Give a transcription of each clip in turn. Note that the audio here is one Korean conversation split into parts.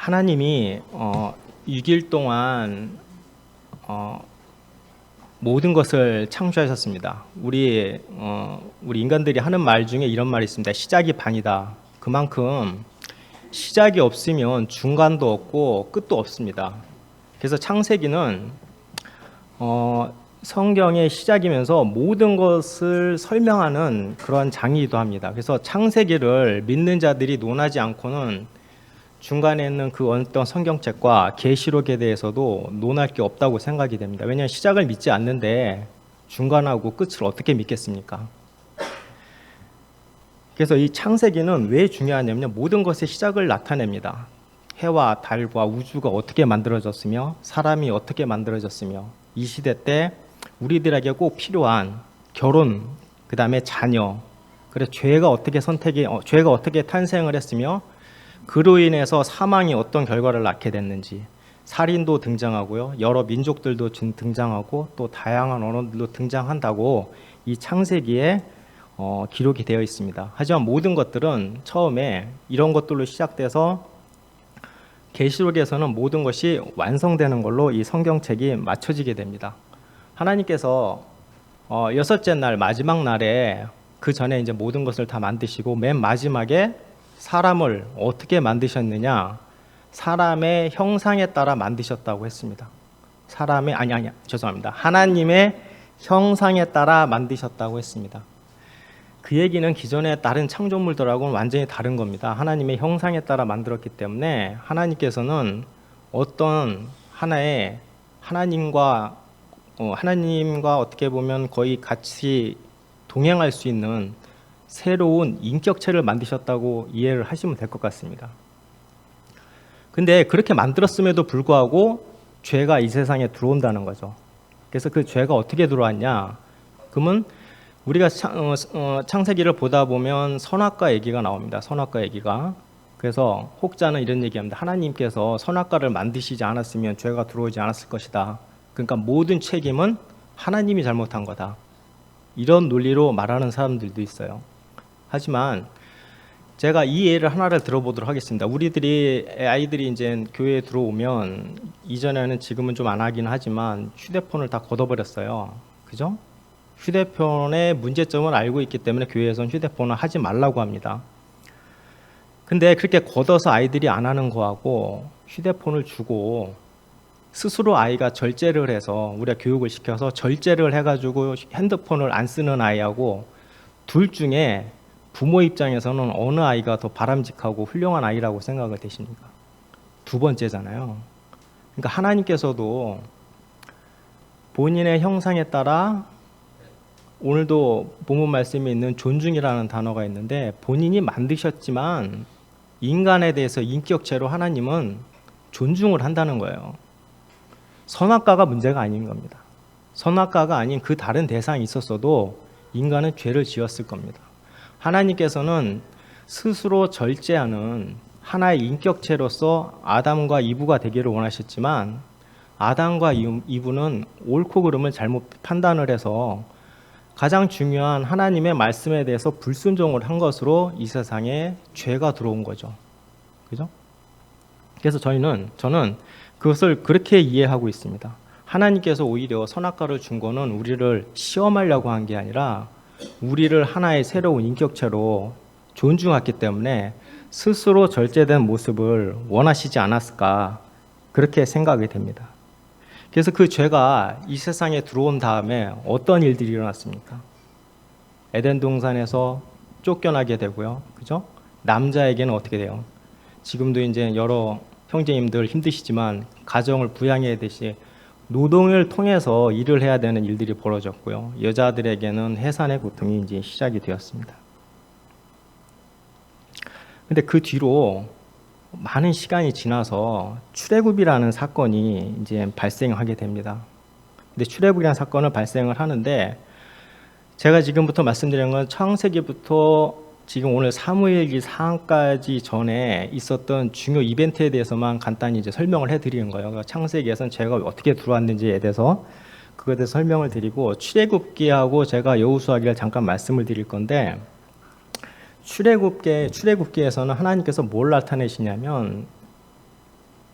하나님이 6일 동안 모든 것을 창조하셨습니다. 우리 인간들이 하는 말 중에 이런 말이 있습니다. 시작이 반이다. 그만큼 시작이 없으면 중간도 없고 끝도 없습니다. 그래서 창세기는 성경의 시작이면서 모든 것을 설명하는 그런 장이기도 합니다. 그래서 창세기를 믿는 자들이 논하지 않고는 중간에 있는 그 어떤 성경책과 계시록에 대해서도 논할 게 없다고 생각이 됩니다. 왜냐하면 시작을 믿지 않는데 중간하고 끝을 어떻게 믿겠습니까? 그래서 이 창세기는 왜 중요하냐면 모든 것의 시작을 나타냅니다. 해와 달과 우주가 어떻게 만들어졌으며 사람이 어떻게 만들어졌으며 이 시대 때 우리들에게 꼭 필요한 결혼, 그 다음에 자녀, 그래 죄가 어떻게 탄생을 했으며 그로 인해서 사망이 어떤 결과를 낳게 됐는지, 살인도 등장하고요, 여러 민족들도 등장하고 또 다양한 언어들도 등장한다고 이 창세기에 기록이 되어 있습니다. 하지만 모든 것들은 처음에 이런 것들로 시작돼서 계시록에서는 모든 것이 완성되는 걸로 이 성경책이 맞춰지게 됩니다. 하나님께서 여섯째 날 마지막 날에 그 전에 이제 모든 것을 다 만드시고 맨 마지막에 사람을 어떻게 만드셨느냐? 사람의 형상에 따라 만드셨다고 했습니다. 하나님의 형상에 따라 만드셨다고 했습니다. 그 얘기는 기존의 다른 창조물들하고는 완전히 다른 겁니다. 하나님의 형상에 따라 만들었기 때문에 하나님께서는 어떤 하나의 하나님과 어떻게 보면 거의 같이 동행할 수 있는 새로운 인격체를 만드셨다고 이해를 하시면 될 것 같습니다. 근데 그렇게 만들었음에도 불구하고 죄가 이 세상에 들어온다는 거죠. 그래서 그 죄가 어떻게 들어왔냐? 그러면 우리가 창세기를 보다 보면 선악과 얘기가 나옵니다. 선악과 얘기가. 그래서 혹자는 이런 얘기합니다. 하나님께서 선악과를 만드시지 않았으면 죄가 들어오지 않았을 것이다. 그러니까 모든 책임은 하나님이 잘못한 거다. 이런 논리로 말하는 사람들도 있어요. 하지만 제가 이 예를 하나를 들어보도록 하겠습니다. 아이들이 이제 교회에 들어오면 이전에는 지금은 좀 안 하긴 하지만 휴대폰을 다 걷어버렸어요. 그죠? 휴대폰의 문제점을 알고 있기 때문에 교회에서는 휴대폰을 하지 말라고 합니다. 근데 그렇게 걷어서 아이들이 안 하는 거하고 휴대폰을 주고 스스로 아이가 절제를 해서 우리가 교육을 시켜서 절제를 해가지고 핸드폰을 안 쓰는 아이하고 둘 중에 부모 입장에서는 어느 아이가 더 바람직하고 훌륭한 아이라고 생각을 되십니까? 두 번째잖아요. 그러니까 하나님께서도 본인의 형상에 따라 오늘도 본문 말씀에 있는 존중이라는 단어가 있는데 본인이 만드셨지만 인간에 대해서 인격체로 하나님은 존중을 한다는 거예요. 선악과가 문제가 아닌 겁니다. 선악과가 아닌 그 다른 대상이 있었어도 인간은 죄를 지었을 겁니다. 하나님께서는 스스로 절제하는 하나의 인격체로서 아담과 이브가 되기를 원하셨지만 아담과 이브는 옳고 그름을 잘못 판단을 해서 가장 중요한 하나님의 말씀에 대해서 불순종을 한 것으로 이 세상에 죄가 들어온 거죠. 그죠? 그래서 저는 그것을 그렇게 이해하고 있습니다. 하나님께서 오히려 선악과를 준 거는 우리를 시험하려고 한 게 아니라 우리를 하나의 새로운 인격체로 존중했기 때문에 스스로 절제된 모습을 원하시지 않았을까 그렇게 생각이 됩니다. 그래서 그 죄가 이 세상에 들어온 다음에 어떤 일들이 일어났습니까? 에덴 동산에서 쫓겨나게 되고요. 그죠? 남자에게는 어떻게 돼요? 지금도 이제 여러 형제님들 힘드시지만 가정을 부양해야 되시 노동을 통해서 일을 해야 되는 일들이 벌어졌고요. 여자들에게는 해산의 고통이 이제 시작이 되었습니다. 근데 그 뒤로 많은 시간이 지나서 출애굽이라는 사건이 이제 발생하게 됩니다. 근데 출애굽이라는 사건을 발생을 하는데 제가 지금부터 말씀드리는 건 창세기부터 지금 오늘 사무엘기 상까지 전에 있었던 중요 이벤트에 대해서만 간단히 이제 설명을 해드리는 거예요. 그러니까 창세기에서는 죄가 어떻게 들어왔는지에 대해서 그것에 대해서 설명을 드리고 출애굽기하고 제가 여호수아기를 잠깐 말씀을 드릴 건데 출애굽기에서는 하나님께서 뭘 나타내시냐면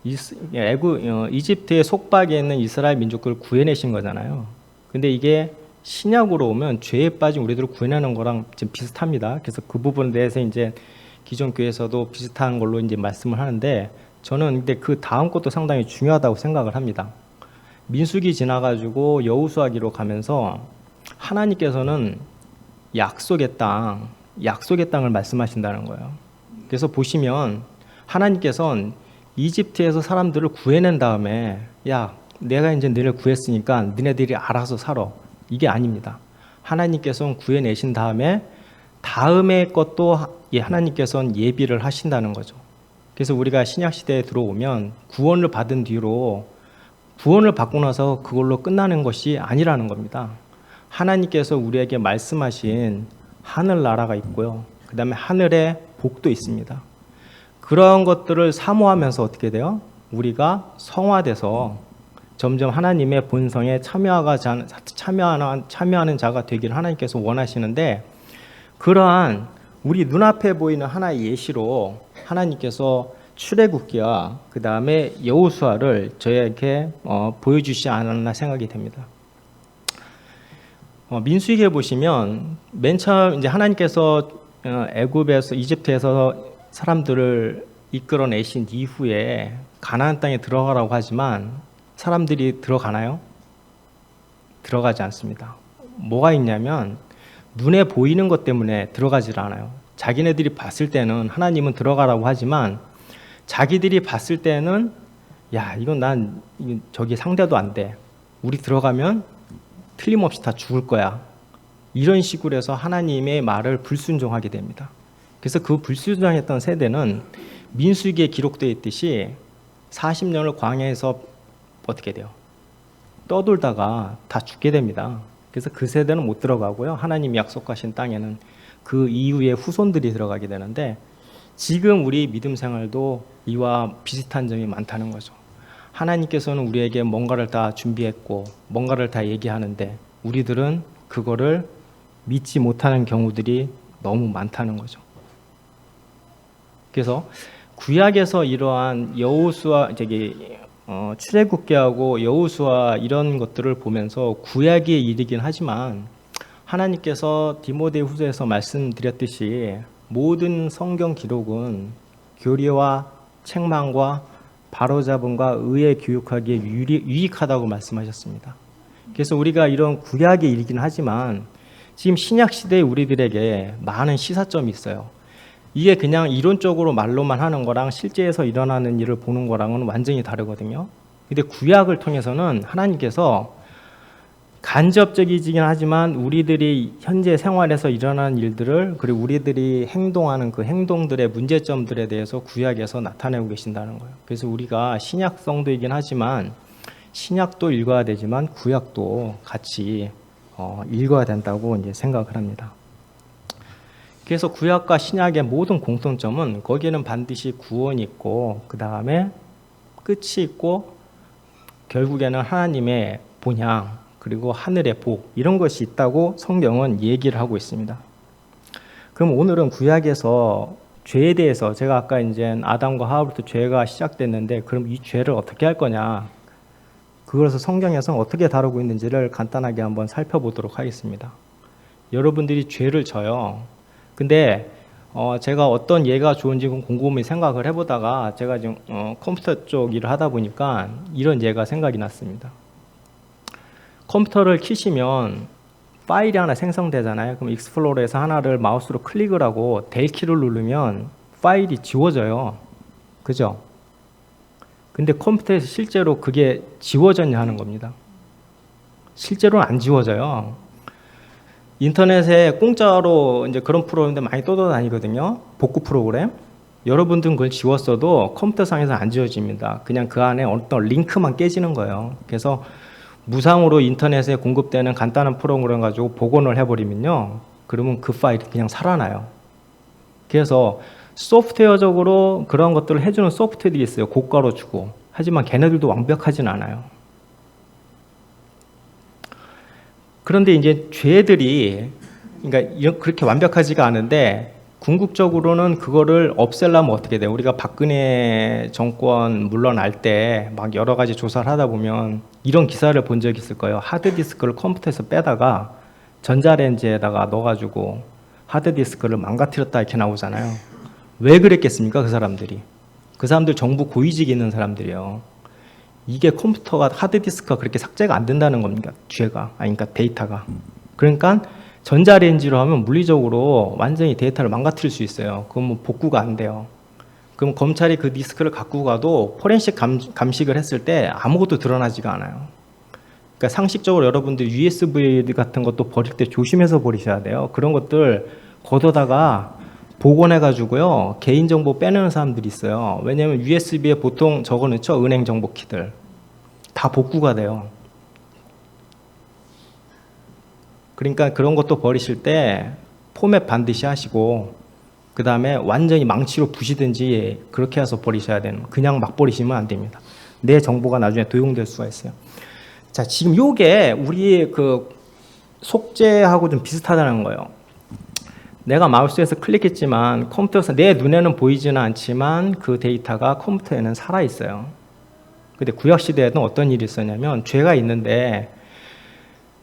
이집트의 속박에 있는 이스라엘 민족을 구해내신 거잖아요. 근데 이게 신약으로 오면 죄에 빠진 우리들을 구해내는 거랑 지금 비슷합니다. 그래서 그 부분에 대해서 이제 기존 교회에서도 비슷한 걸로 이제 말씀을 하는데, 저는 근데 그 다음 것도 상당히 중요하다고 생각을 합니다. 민수기 지나가지고 여호수아기로 가면서 하나님께서는 약속의 땅을 말씀하신다는 거예요. 그래서 보시면 하나님께서는 이집트에서 사람들을 구해낸 다음에, 야, 내가 이제 너희를 구했으니까 너네들이 알아서 살아. 이게 아닙니다. 하나님께서는 구해내신 다음에 것도 하나님께서는 예비를 하신다는 거죠. 그래서 우리가 신약시대에 들어오면 구원을 받은 뒤로 구원을 받고 나서 그걸로 끝나는 것이 아니라는 겁니다. 하나님께서 우리에게 말씀하신 하늘나라가 있고요. 그 다음에 하늘의 복도 있습니다. 그런 것들을 사모하면서 어떻게 돼요? 우리가 성화돼서 점점 하나님의 본성에 참여하는 자가 되기를 하나님께서 원하시는데, 그러한 우리 눈앞에 보이는 하나의 예시로 하나님께서 출애굽기와 그 다음에 여호수아를 저에게 보여주시지 않았나 생각이 됩니다. 민수기에 보시면 맨 처음 이제 하나님께서 이집트에서 사람들을 이끌어내신 이후에 가나안 땅에 들어가라고 하지만 사람들이 들어가나요? 들어가지 않습니다. 뭐가 있냐면 눈에 보이는 것 때문에 들어가질 않아요. 자기네들이 봤을 때는 하나님은 들어가라고 하지만 자기들이 봤을 때는, 야, 이건 저기 상대도 안 돼. 우리 들어가면 틀림없이 다 죽을 거야. 이런 식으로 해서 하나님의 말을 불순종하게 됩니다. 그래서 그 불순종했던 세대는 민수기에 기록되어 있듯이 40년을 광야에서 어떻게 돼요? 떠돌다가 다 죽게 됩니다. 그래서 그 세대는 못 들어가고요. 하나님이 약속하신 땅에는 그 이후에 후손들이 들어가게 되는데, 지금 우리 믿음 생활도 이와 비슷한 점이 많다는 거죠. 하나님께서는 우리에게 뭔가를 다 준비했고 뭔가를 다 얘기하는데 우리들은 그거를 믿지 못하는 경우들이 너무 많다는 거죠. 그래서 구약에서 이러한 여호수아 출애굽기하고 여호수아 이런 것들을 보면서 구약의 일이긴 하지만 하나님께서 디모데후서에서 말씀드렸듯이 모든 성경 기록은 교리와 책망과 바로잡음과 의에 교육하기에 유익하다고 말씀하셨습니다. 그래서 우리가 이런 구약의 일이긴 하지만 지금 신약 시대의 우리들에게 많은 시사점이 있어요. 이게 그냥 이론적으로 말로만 하는 거랑 실제에서 일어나는 일을 보는 거랑은 완전히 다르거든요. 근데 구약을 통해서는 하나님께서 간접적이긴 하지만 우리들이 현재 생활에서 일어나는 일들을, 그리고 우리들이 행동하는 그 행동들의 문제점들에 대해서 구약에서 나타내고 계신다는 거예요. 그래서 우리가 신약 성도이긴 하지만 신약도 읽어야 되지만 구약도 같이 읽어야 된다고 이제 생각을 합니다. 그래서 구약과 신약의 모든 공통점은 거기에는 반드시 구원이 있고 그 다음에 끝이 있고 결국에는 하나님의 본향 그리고 하늘의 복, 이런 것이 있다고 성경은 얘기를 하고 있습니다. 그럼 오늘은 구약에서 죄에 대해서, 제가 아까 이제 아담과 하와부터 죄가 시작됐는데 그럼 이 죄를 어떻게 할 거냐, 그것을 성경에서 어떻게 다루고 있는지를 간단하게 한번 살펴보도록 하겠습니다. 여러분들이 죄를 져요. 근데 제가 어떤 예가 좋은지 곰곰이 생각을 해보다가 제가 지금 컴퓨터 쪽 일을 하다 보니까 이런 예가 생각이 났습니다. 컴퓨터를 키시면 파일이 하나 생성되잖아요. 그럼 익스플로러에서 하나를 마우스로 클릭을 하고 델 키를 누르면 파일이 지워져요. 그죠? 근데 컴퓨터에서 실제로 그게 지워졌냐 하는 겁니다. 실제로는 안 지워져요. 인터넷에 공짜로 이제 그런 프로그램들 많이 떠돌아다니거든요. 복구 프로그램. 여러분들은 그걸 지웠어도 컴퓨터상에서 안 지워집니다. 그냥 그 안에 어떤 링크만 깨지는 거예요. 그래서 무상으로 인터넷에 공급되는 간단한 프로그램 가지고 복원을 해버리면요, 그러면 그 파일이 그냥 살아나요. 그래서 소프트웨어적으로 그런 것들을 해주는 소프트웨어들이 있어요. 고가로 주고. 하지만 걔네들도 완벽하진 않아요. 그런데 이제 죄들이, 그러니까 그렇게 완벽하지가 않은데 궁극적으로는 그거를 없애려면 어떻게 돼요? 우리가 박근혜 정권 물러날 때 막 여러 가지 조사를 하다 보면 이런 기사를 본 적이 있을 거예요. 하드디스크를 컴퓨터에서 빼다가 전자레인지에다가 넣어가지고 하드디스크를 망가뜨렸다 이렇게 나오잖아요. 왜 그랬겠습니까? 그 사람들이. 그 사람들 정부 고위직에 있는 사람들이요. 이게 컴퓨터가 하드디스크가 그렇게 삭제가 안 된다는 겁니다. 죄가. 그러니까 데이터가. 그러니까 전자레인지로 하면 물리적으로 완전히 데이터를 망가뜨릴 수 있어요. 그건 뭐 복구가 안 돼요. 그럼 검찰이 그 디스크를 갖고 가도 포렌식 감식을 했을 때 아무것도 드러나지가 않아요. 그러니까 상식적으로 여러분들 USB 같은 것도 버릴 때 조심해서 버리셔야 돼요. 그런 것들 걷어다가 복원해가지고요. 개인정보 빼내는 사람들이 있어요. 왜냐하면 USB에 보통 적어놓죠. 은행 정보 키들. 다 복구가 돼요. 그러니까 그런 것도 버리실 때 포맷 반드시 하시고 그 다음에 완전히 망치로 부시든지 그렇게 해서 버리셔야 되는, 그냥 막 버리시면 안 됩니다. 내 정보가 나중에 도용될 수가 있어요. 자, 지금 요게 우리 그 속죄하고 좀 비슷하다는 거예요. 내가 마우스에서 클릭했지만 컴퓨터에서 내 눈에는 보이지는 않지만 그 데이터가 컴퓨터에는 살아있어요. 근데 구약시대에는 어떤 일이 있었냐면 죄가 있는데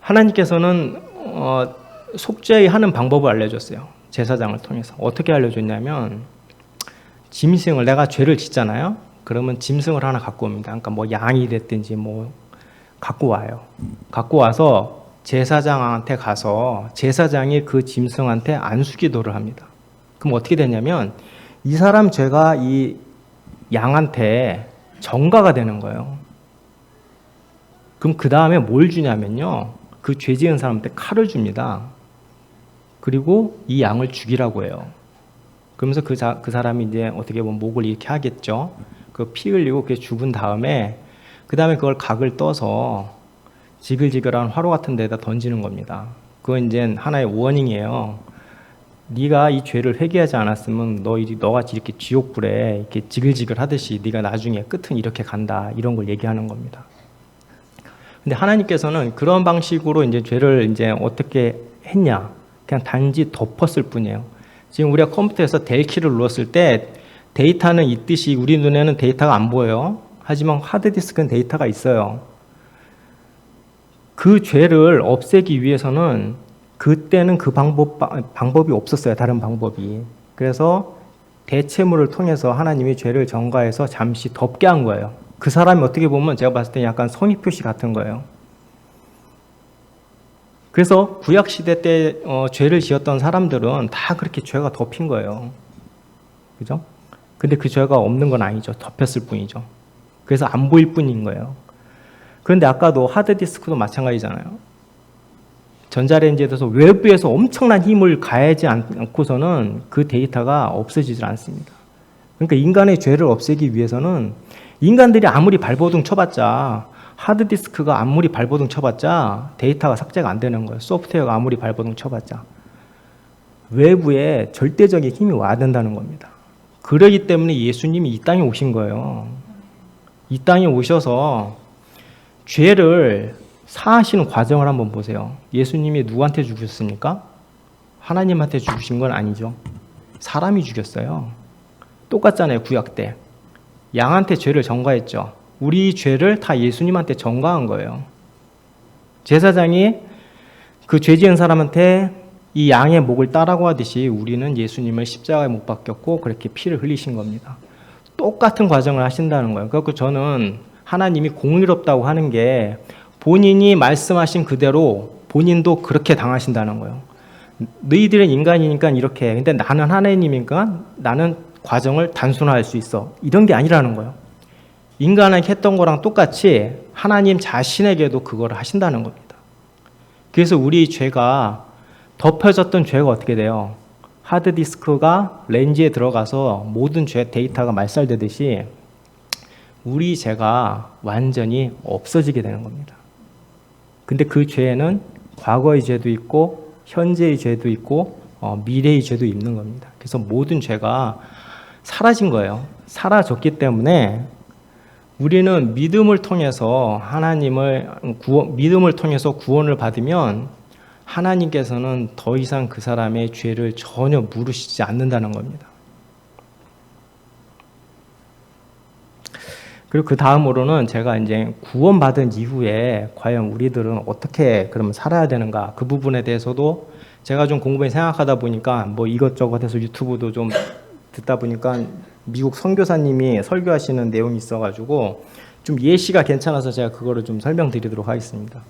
하나님께서는 속죄하는 방법을 알려줬어요. 제사장을 통해서. 어떻게 알려줬냐면 짐승을, 내가 죄를 짓잖아요. 그러면 짐승을 하나 갖고 옵니다. 그러니까 뭐 양이 됐든지 뭐 갖고 와요. 갖고 와서 제사장한테 가서 제사장이 그 짐승한테 안수기도를 합니다. 그럼 어떻게 되냐면 이 사람 죄가 이 양한테 전가가 되는 거예요. 그럼 그 다음에 뭘 주냐면요. 그 죄 지은 사람한테 칼을 줍니다. 그리고 이 양을 죽이라고 해요. 그러면서 그 사람이 이제 어떻게 보면 목을 이렇게 하겠죠. 그 피 흘리고 그게 죽은 다음에 그 다음에 그걸 각을 떠서 지글지글한 화로 같은 데다 던지는 겁니다. 그건 이제 하나의 워닝이에요. 네가 이 죄를 회개하지 않았으면 너가 이렇게 지옥불에 이렇게 지글지글 하듯이 네가 나중에 끝은 이렇게 간다. 이런 걸 얘기하는 겁니다. 근데 하나님께서는 그런 방식으로 이제 죄를 이제 어떻게 했냐? 그냥 단지 덮었을 뿐이에요. 지금 우리가 컴퓨터에서 델키를 눌렀을 때 데이터는 있듯이 우리 눈에는 데이터가 안 보여요. 하지만 하드디스크는 데이터가 있어요. 그 죄를 없애기 위해서는 그때는 그 방법이 없었어요. 다른 방법이. 그래서 대체물을 통해서 하나님이 죄를 전가해서 잠시 덮게 한 거예요. 그 사람이 어떻게 보면 제가 봤을 때 약간 성의 표시 같은 거예요. 그래서 구약시대 때 죄를 지었던 사람들은 다 그렇게 죄가 덮인 거예요. 그죠? 근데 그 죄가 없는 건 아니죠. 덮였을 뿐이죠. 그래서 안 보일 뿐인 거예요. 그런데 아까도 하드디스크도 마찬가지잖아요. 전자레인지에 대해서 외부에서 엄청난 힘을 가하지 않고서는 그 데이터가 없어지질 않습니다. 그러니까 인간의 죄를 없애기 위해서는 인간들이 아무리 발버둥 쳐봤자, 하드디스크가 아무리 발버둥 쳐봤자 데이터가 삭제가 안 되는 거예요. 소프트웨어가 아무리 발버둥 쳐봤자. 외부에 절대적인 힘이 와야 된다는 겁니다. 그러기 때문에 예수님이 이 땅에 오신 거예요. 이 땅에 오셔서 죄를 사하시는 과정을 한번 보세요. 예수님이 누구한테 죽으셨습니까? 하나님한테 죽으신 건 아니죠. 사람이 죽였어요. 똑같잖아요. 구약 때. 양한테 죄를 전가했죠. 우리 죄를 다 예수님한테 전가한 거예요. 제사장이 그 죄 지은 사람한테 이 양의 목을 따라고 하듯이 우리는 예수님을 십자가에 못 박혔고 그렇게 피를 흘리신 겁니다. 똑같은 과정을 하신다는 거예요. 그래서 저는 하나님이 공의롭다고 하는 게 본인이 말씀하신 그대로 본인도 그렇게 당하신다는 거예요. 너희들은 인간이니까 이렇게 해. 근데 나는 하나님이니까 나는 과정을 단순화할 수 있어. 이런 게 아니라는 거예요. 인간에게 했던 거랑 똑같이 하나님 자신에게도 그걸 하신다는 겁니다. 그래서 우리 죄가 덮여졌던 죄가 어떻게 돼요? 하드디스크가 렌즈에 들어가서 모든 죄 데이터가 말살되듯이 우리 죄가 완전히 없어지게 되는 겁니다. 근데 그 죄에는 과거의 죄도 있고 현재의 죄도 있고 미래의 죄도 있는 겁니다. 그래서 모든 죄가 사라진 거예요. 사라졌기 때문에 우리는 믿음을 통해서 믿음을 통해서 구원을 받으면 하나님께서는 더 이상 그 사람의 죄를 전혀 물으시지 않는다는 겁니다. 그리고 그 다음으로는 제가 이제 구원받은 이후에 과연 우리들은 어떻게 그러면 살아야 되는가, 그 부분에 대해서도 제가 좀 공부에 생각하다 보니까 뭐 이것저것 해서 유튜브도 좀 듣다 보니까 미국 선교사님이 설교하시는 내용이 있어가지고 좀 예시가 괜찮아서 제가 그거를 좀 설명드리도록 하겠습니다.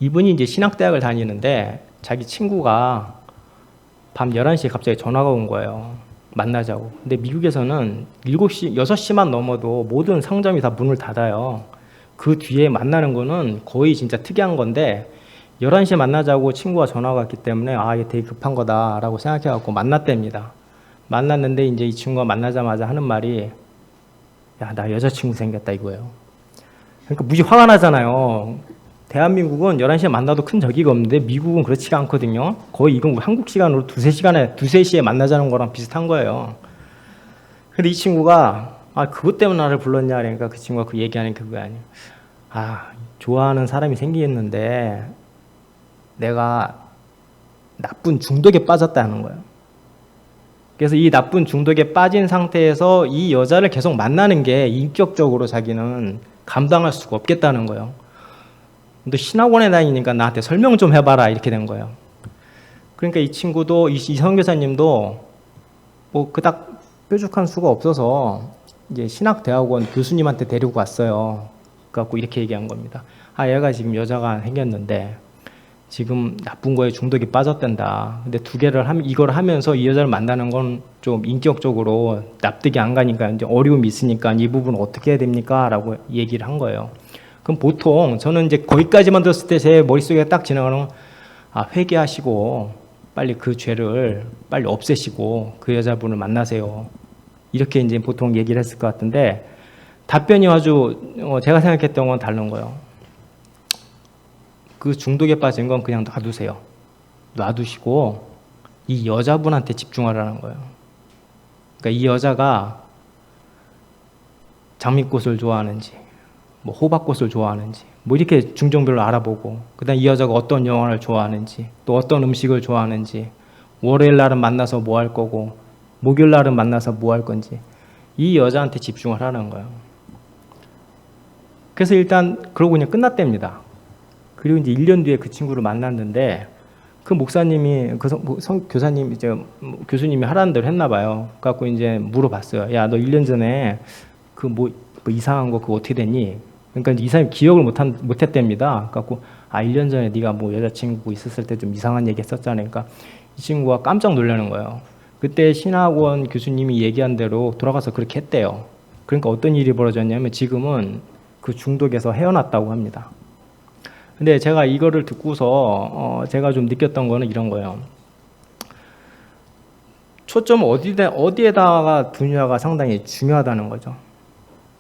이분이 이제 신학대학을 다니는데 자기 친구가 밤 11시에 갑자기 전화가 온 거예요. 만나자고. 근데 미국에서는 7시, 6시만 넘어도 모든 상점이 다 문을 닫아요. 그 뒤에 만나는 거는 거의 진짜 특이한 건데 11시에 만나자고 친구가 전화가 왔기 때문에 아, 이게 되게 급한 거다라고 생각해갖고 만났답니다. 만났는데 이제 이 친구가 만나자마자 하는 말이 야, 나 여자친구 생겼다 이거예요. 그러니까 무지 화가 나잖아요. 대한민국은 11시에 만나도 큰 적이가 없는데 미국은 그렇지가 않거든요. 거의 이건 한국 시간으로 두세 시에 만나자는 거랑 비슷한 거예요. 근데 이 친구가 아, 그것 때문에 나를 불렀냐 그러니까 그 친구가 그 얘기하는 게 그거 아니에요. 아, 좋아하는 사람이 생기겠는데 내가 나쁜 중독에 빠졌다는 거예요. 그래서 이 나쁜 중독에 빠진 상태에서 이 여자를 계속 만나는 게 인격적으로 자기는 감당할 수가 없겠다는 거예요. 너 신학원에 다니니까 나한테 설명 좀 해봐라 이렇게 된 거예요. 그러니까 이 친구도 이 선교사님도 뭐 그닥 뾰족한 수가 없어서 이제 신학대학원 교수님한테 데리고 왔어요. 그래갖고 이렇게 얘기한 겁니다. 아, 얘가 지금 여자가 생겼는데 지금 나쁜 거에 중독이 빠졌단다. 근데 이걸 하면서 이 여자를 만나는 건 좀 인격적으로 납득이 안 가니까 이제 어려움이 있으니까 이 부분 어떻게 해야 됩니까? 라고 얘기를 한 거예요. 그럼 보통 저는 이제 거기까지만 들었을 때 제 머릿속에 딱 지나가는 아, 회개하시고 빨리 그 죄를 빨리 없애시고 그 여자분을 만나세요. 이렇게 이제 보통 얘기를 했을 것 같은데 답변이 아주 제가 생각했던 건 다른 거예요. 그 중독에 빠진 건 그냥 놔두세요. 놔두시고 이 여자분한테 집중하라는 거예요. 그러니까 이 여자가 장미꽃을 좋아하는지 뭐 호박꽃을 좋아하는지 뭐 이렇게 중종별로 알아보고 그다음 이 여자가 어떤 영화를 좋아하는지 또 어떤 음식을 좋아하는지 월요일 날은 만나서 뭐 할 거고 목요일 날은 만나서 뭐 할 건지 이 여자한테 집중을 하라는 거예요. 그래서 일단 그러고 그냥 끝났답니다. 그리고 이제 1년 뒤에 그 친구를 만났는데 그 목사님이 교사님 이제 교수님이 하라는 대로 했나 봐요. 그래갖고 이제 물어봤어요. 야, 너 1년 전에 그 뭐 이상한 거 그거 어떻게 됐니? 그러니까 이 사람이 기억을 못했답니다. 그래갖고 아, 1년 전에 네가 뭐 여자친구 있었을 때 좀 이상한 얘기 했었잖아. 그러니까 이 친구가 깜짝 놀라는 거예요. 그때 신학원 교수님이 얘기한 대로 돌아가서 그렇게 했대요. 그러니까 어떤 일이 벌어졌냐면 지금은 그 중독에서 헤어났다고 합니다. 근데 제가 이거를 듣고서 제가 좀 느꼈던 거는 이런 거예요. 초점을 어디에다가 두냐가 상당히 중요하다는 거죠.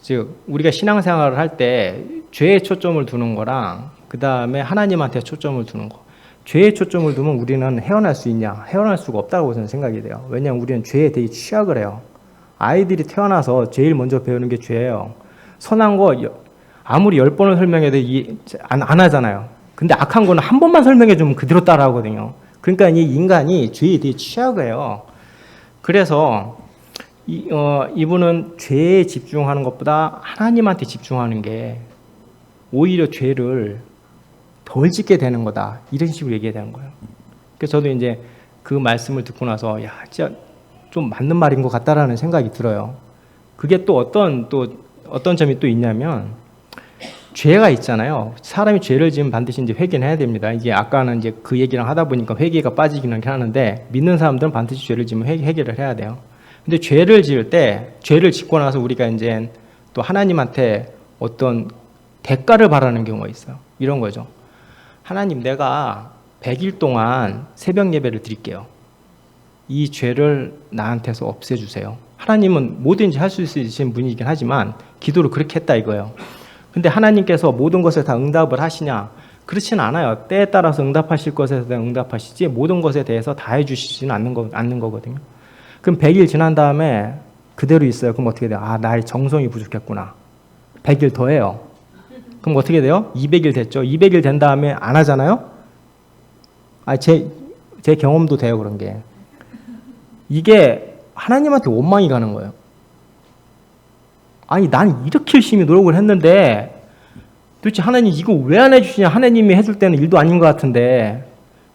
즉 우리가 신앙생활을 할 때 죄에 초점을 두는 거랑 그 다음에 하나님한테 초점을 두는 거. 죄에 초점을 두면 우리는 헤어날 수 있냐? 헤어날 수가 없다고 저는 생각이 돼요. 왜냐하면 우리는 죄에 되게 취약을 해요. 아이들이 태어나서 제일 먼저 배우는 게 죄예요. 선한 거 아무리 10번을 설명해도 안 하잖아요. 근데 악한 거는 한 번만 설명해주면 그대로 따라하거든요. 그러니까 이 인간이 죄에 되게 취약해요. 그래서 이분은 죄에 집중하는 것보다 하나님한테 집중하는 게 오히려 죄를 덜 짓게 되는 거다. 이런 식으로 얘기해야 되는 거예요. 그래서 저도 이제 그 말씀을 듣고 나서 야, 진짜 좀 맞는 말인 것 같다라는 생각이 들어요. 그게 또 어떤 점이 또 있냐면 죄가 있잖아요. 사람이 죄를 지으면 반드시 이제 회개는 해야 됩니다. 이게 아까는 이제 그 얘기랑 하다 보니까 회개가 빠지기는 하는데 믿는 사람들은 반드시 죄를 지으면 회개를 해야 돼요. 근데 죄를 지을 때 죄를 짓고 나서 우리가 이제 또 하나님한테 어떤 대가를 바라는 경우가 있어요. 이런 거죠. 하나님, 내가 100일 동안 새벽 예배를 드릴게요. 이 죄를 나한테서 없애주세요. 하나님은 뭐든지 할 수 있으신 분이긴 하지만 기도를 그렇게 했다 이거예요. 근데 하나님께서 모든 것에 다 응답을 하시냐? 그렇지는 않아요. 때에 따라서 응답하실 것에 대해 응답하시지 모든 것에 대해서 다 해주시지는 않는 거거든요. 그럼 100일 지난 다음에 그대로 있어요. 그럼 어떻게 돼요? 아, 나의 정성이 부족했구나. 100일 더 해요. 그럼 어떻게 돼요? 200일 됐죠. 200일 된 다음에 안 하잖아요. 제 경험도 돼요, 그런 게. 이게 하나님한테 원망이 가는 거예요. 아니, 난 이렇게 열심히 노력을 했는데 도대체 하나님 이거 왜 안 해주시냐? 하나님이 해줄 때는 일도 아닌 것 같은데.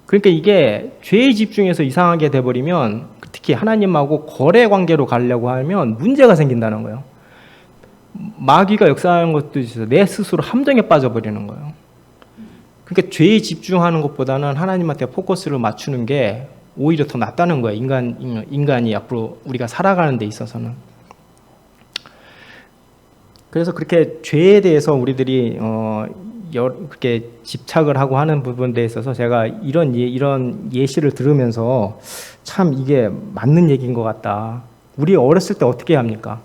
그러니까 이게 죄에 집중해서 이상하게 돼버리면, 특히 하나님하고 거래 관계로 가려고 하면 문제가 생긴다는 거예요. 마귀가 역사하는 것도 있어서 내 스스로 함정에 빠져버리는 거예요. 그러니까 죄에 집중하는 것보다는 하나님한테 포커스를 맞추는 게 오히려 더 낫다는 거예요. 인간이 앞으로 우리가 살아가는 데 있어서는. 그래서 그렇게 죄에 대해서 우리들이 그렇게 집착을 하고 하는 부분에 있어서 제가 이런 예시를 들으면서 참 이게 맞는 얘기인 것 같다. 우리 어렸을 때 어떻게 합니까?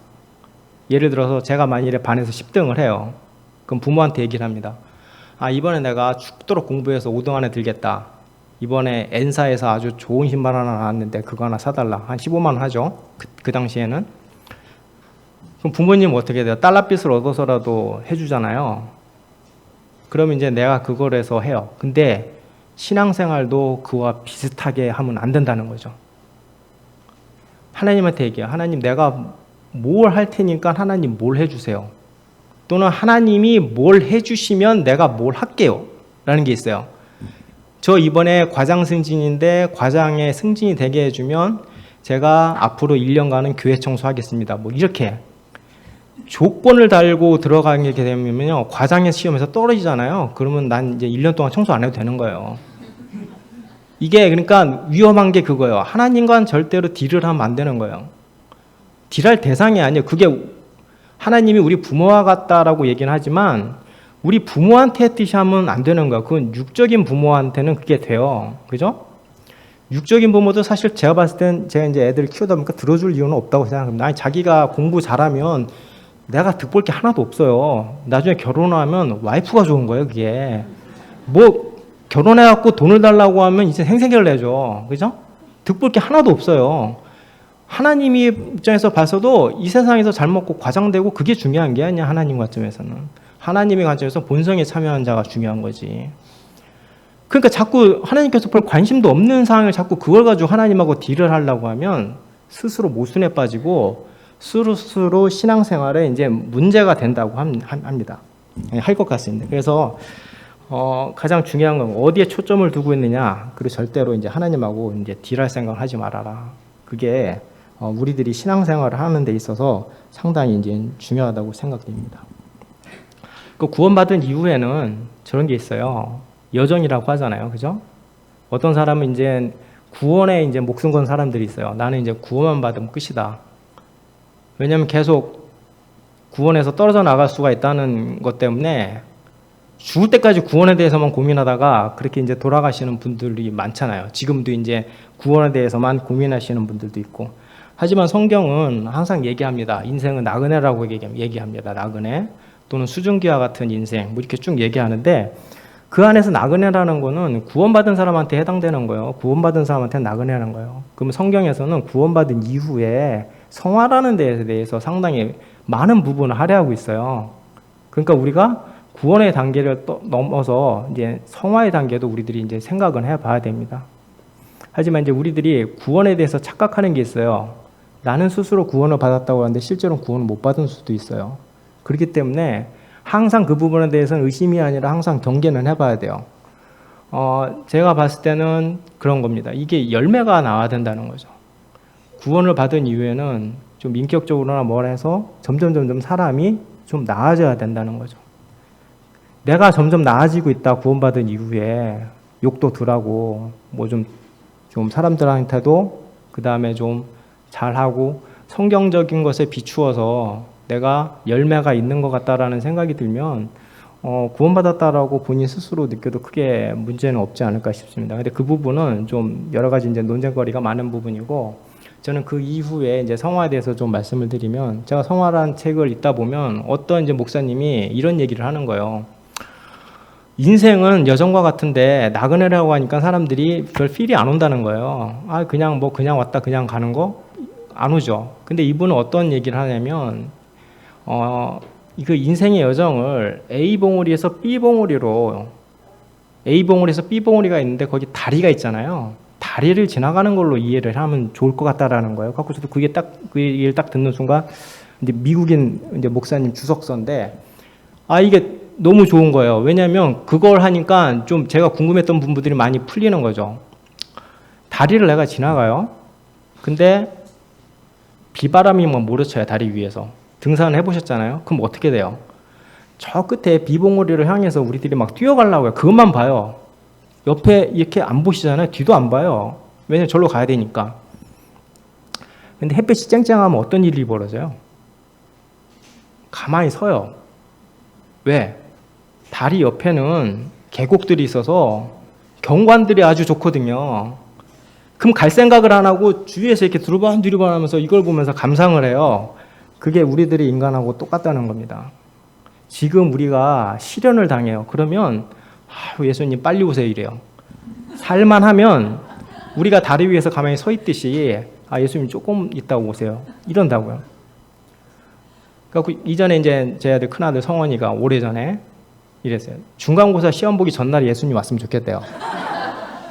예를 들어서 제가 만일에 반에서 10등을 해요. 그럼 부모한테 얘기를 합니다. 이번에 내가 죽도록 공부해서 5등 안에 들겠다. 이번에 N사에서 아주 좋은 신발 하나 나왔는데 그거 하나 사달라. 한 15만 원 하죠. 그 당시에는. 그럼 부모님은 어떻게 돼요? 달러빚을 얻어서라도 해주잖아요. 그러면 이제 내가 그걸 해서 해요. 근데 신앙생활도 그와 비슷하게 하면 안 된다는 거죠. 하나님한테 얘기해요. 하나님, 내가 뭘 할 테니까 하나님 뭘 해주세요. 또는 하나님이 뭘 해주시면 내가 뭘 할게요. 라는 게 있어요. 저 이번에 과장 승진인데 과장에 승진이 되게 해주면 제가 앞으로 1년간은 교회 청소하겠습니다. 뭐 이렇게 조건을 달고 들어가게 되면요, 과장의 시험에서 떨어지잖아요. 그러면 난 이제 1년 동안 청소 안 해도 되는 거예요. 이게 그러니까 위험한 게 그거예요. 하나님과는 절대로 딜을 하면 안 되는 거예요. 딜할 대상이 아니에요. 그게 하나님이 우리 부모와 같다라고 얘기는 하지만 우리 부모한테 했듯이 하면 안 되는 거야. 그건 육적인 부모한테는 그게 돼요. 그죠? 육적인 부모도 사실 제가 봤을 땐 제가 이제 애들 키우다 보니까 들어줄 이유는 없다고 생각합니다. 아니, 자기가 공부 잘하면 내가 득볼 게 하나도 없어요. 나중에 결혼하면 와이프가 좋은 거예요, 그게. 뭐 결혼해갖고 돈을 달라고 하면 이제 생색을 내죠. 그죠? 득볼 게 하나도 없어요. 하나님이 입장에서 봐서도 이 세상에서 잘 먹고 과장되고 그게 중요한 게 아니야. 하나님 관점에서는. 하나님의 관점에서 본성에 참여한 자가 중요한 거지. 그러니까 자꾸 하나님께서 별 관심도 없는 상황을 자꾸 그걸 가지고 하나님하고 딜을 하려고 하면 스스로 모순에 빠지고 스스로 신앙생활에 이제 문제가 된다고 합니다. 할 것 같습니다. 그래서 가장 중요한 건 어디에 초점을 두고 있느냐. 그리고 절대로 이제 하나님하고 이제 딜할 생각을 하지 말아라. 그게 우리들이 신앙생활을 하는 데 있어서 상당히 이제 중요하다고 생각됩니다. 그 구원받은 이후에는 저런 게 있어요. 여정이라고 하잖아요. 그죠? 어떤 사람은 이제 구원에 이제 목숨 건 사람들이 있어요. 나는 이제 구원만 받으면 끝이다. 왜냐하면 계속 구원에서 떨어져 나갈 수가 있다는 것 때문에 죽을 때까지 구원에 대해서만 고민하다가 그렇게 이제 돌아가시는 분들이 많잖아요. 지금도 이제 구원에 대해서만 고민하시는 분들도 있고. 하지만 성경은 항상 얘기합니다. 인생은 나그네라고 얘기합니다. 나그네. 또는 수증기와 같은 인생, 뭐 이렇게 쭉 얘기하는데 그 안에서 나그네라는 거는 구원받은 사람한테 해당되는 거예요. 구원받은 사람한테 나그네라는 거예요. 그러면 성경에서는 구원받은 이후에 성화라는 데에 대해서 상당히 많은 부분을 할애하고 있어요. 그러니까 우리가 구원의 단계를 넘어서 이제 성화의 단계도 우리들이 이제 생각은 해봐야 됩니다. 하지만 이제 우리들이 구원에 대해서 착각하는 게 있어요. 나는 스스로 구원을 받았다고 하는데 실제로는 구원을 못 받은 수도 있어요. 그렇기 때문에 항상 그 부분에 대해서는 의심이 아니라 항상 경계는 해봐야 돼요. 제가 봤을 때는 그런 겁니다. 이게 열매가 나와야 된다는 거죠. 구원을 받은 이후에는 좀 인격적으로나 뭘 해서 점점 사람이 좀 나아져야 된다는 거죠. 내가 점점 나아지고 있다 구원받은 이후에 욕도 덜하고 뭐 좀 사람들한테도 그 다음에 좀 잘하고 성경적인 것에 비추어서 내가 열매가 있는 것 같다라는 생각이 들면 구원받았다라고 본인 스스로 느껴도 크게 문제는 없지 않을까 싶습니다. 근데 그 부분은 좀 여러 가지 이제 논쟁거리가 많은 부분이고 저는 그 이후에 이제 성화에 대해서 좀 말씀을 드리면 제가 성화라는 책을 읽다 보면 어떤 이제 목사님이 이런 얘기를 하는 거예요. 인생은 여정과 같은데 나그네라고 하니까 사람들이 별 필이 안 온다는 거예요. 그냥 왔다 그냥 가는 거 안 오죠. 근데 이분은 어떤 얘기를 하냐면 그 인생의 여정을 A 봉우리에서 B 봉우리로 A봉우리에서 B봉우리가 있는데 거기 다리가 있잖아요. 다리를 지나가는 걸로 이해를 하면 좋을 것 같다라는 거예요. 그래서 저도 그게 딱, 그 얘기를 딱 듣는 순간, 이제 미국인 이제 목사님 주석서인데, 이게 너무 좋은 거예요. 왜냐하면 그걸 하니까 좀 제가 궁금했던 부분들이 많이 풀리는 거죠. 다리를 내가 지나가요. 근데 비바람이 막 몰아쳐요, 다리 위에서. 등산을 해보셨잖아요. 그럼 어떻게 돼요? 저 끝에 비봉우리를 향해서 우리들이 막 뛰어가려고 해요. 그것만 봐요. 옆에 이렇게 안 보시잖아요. 뒤도 안 봐요. 왜냐면 절로 가야 되니까. 근데 햇빛이 쨍쨍하면 어떤 일이 벌어져요? 가만히 서요. 왜? 다리 옆에는 계곡들이 있어서 경관들이 아주 좋거든요. 그럼 갈 생각을 안 하고 주위에서 이렇게 뒤로반 하면서 이걸 보면서 감상을 해요. 그게 우리들이 인간하고 똑같다는 겁니다. 지금 우리가 시련을 당해요. 그러면 예수님 빨리 오세요 이래요. 살만하면 우리가 다리 위에서 가만히 서 있듯이 예수님 조금 있다가 오세요 이런다고요. 그래서 이전에 이제 제 아들 큰아들 성원이가 오래전에 이랬어요. 중간고사 시험 보기 전날에 예수님 왔으면 좋겠대요.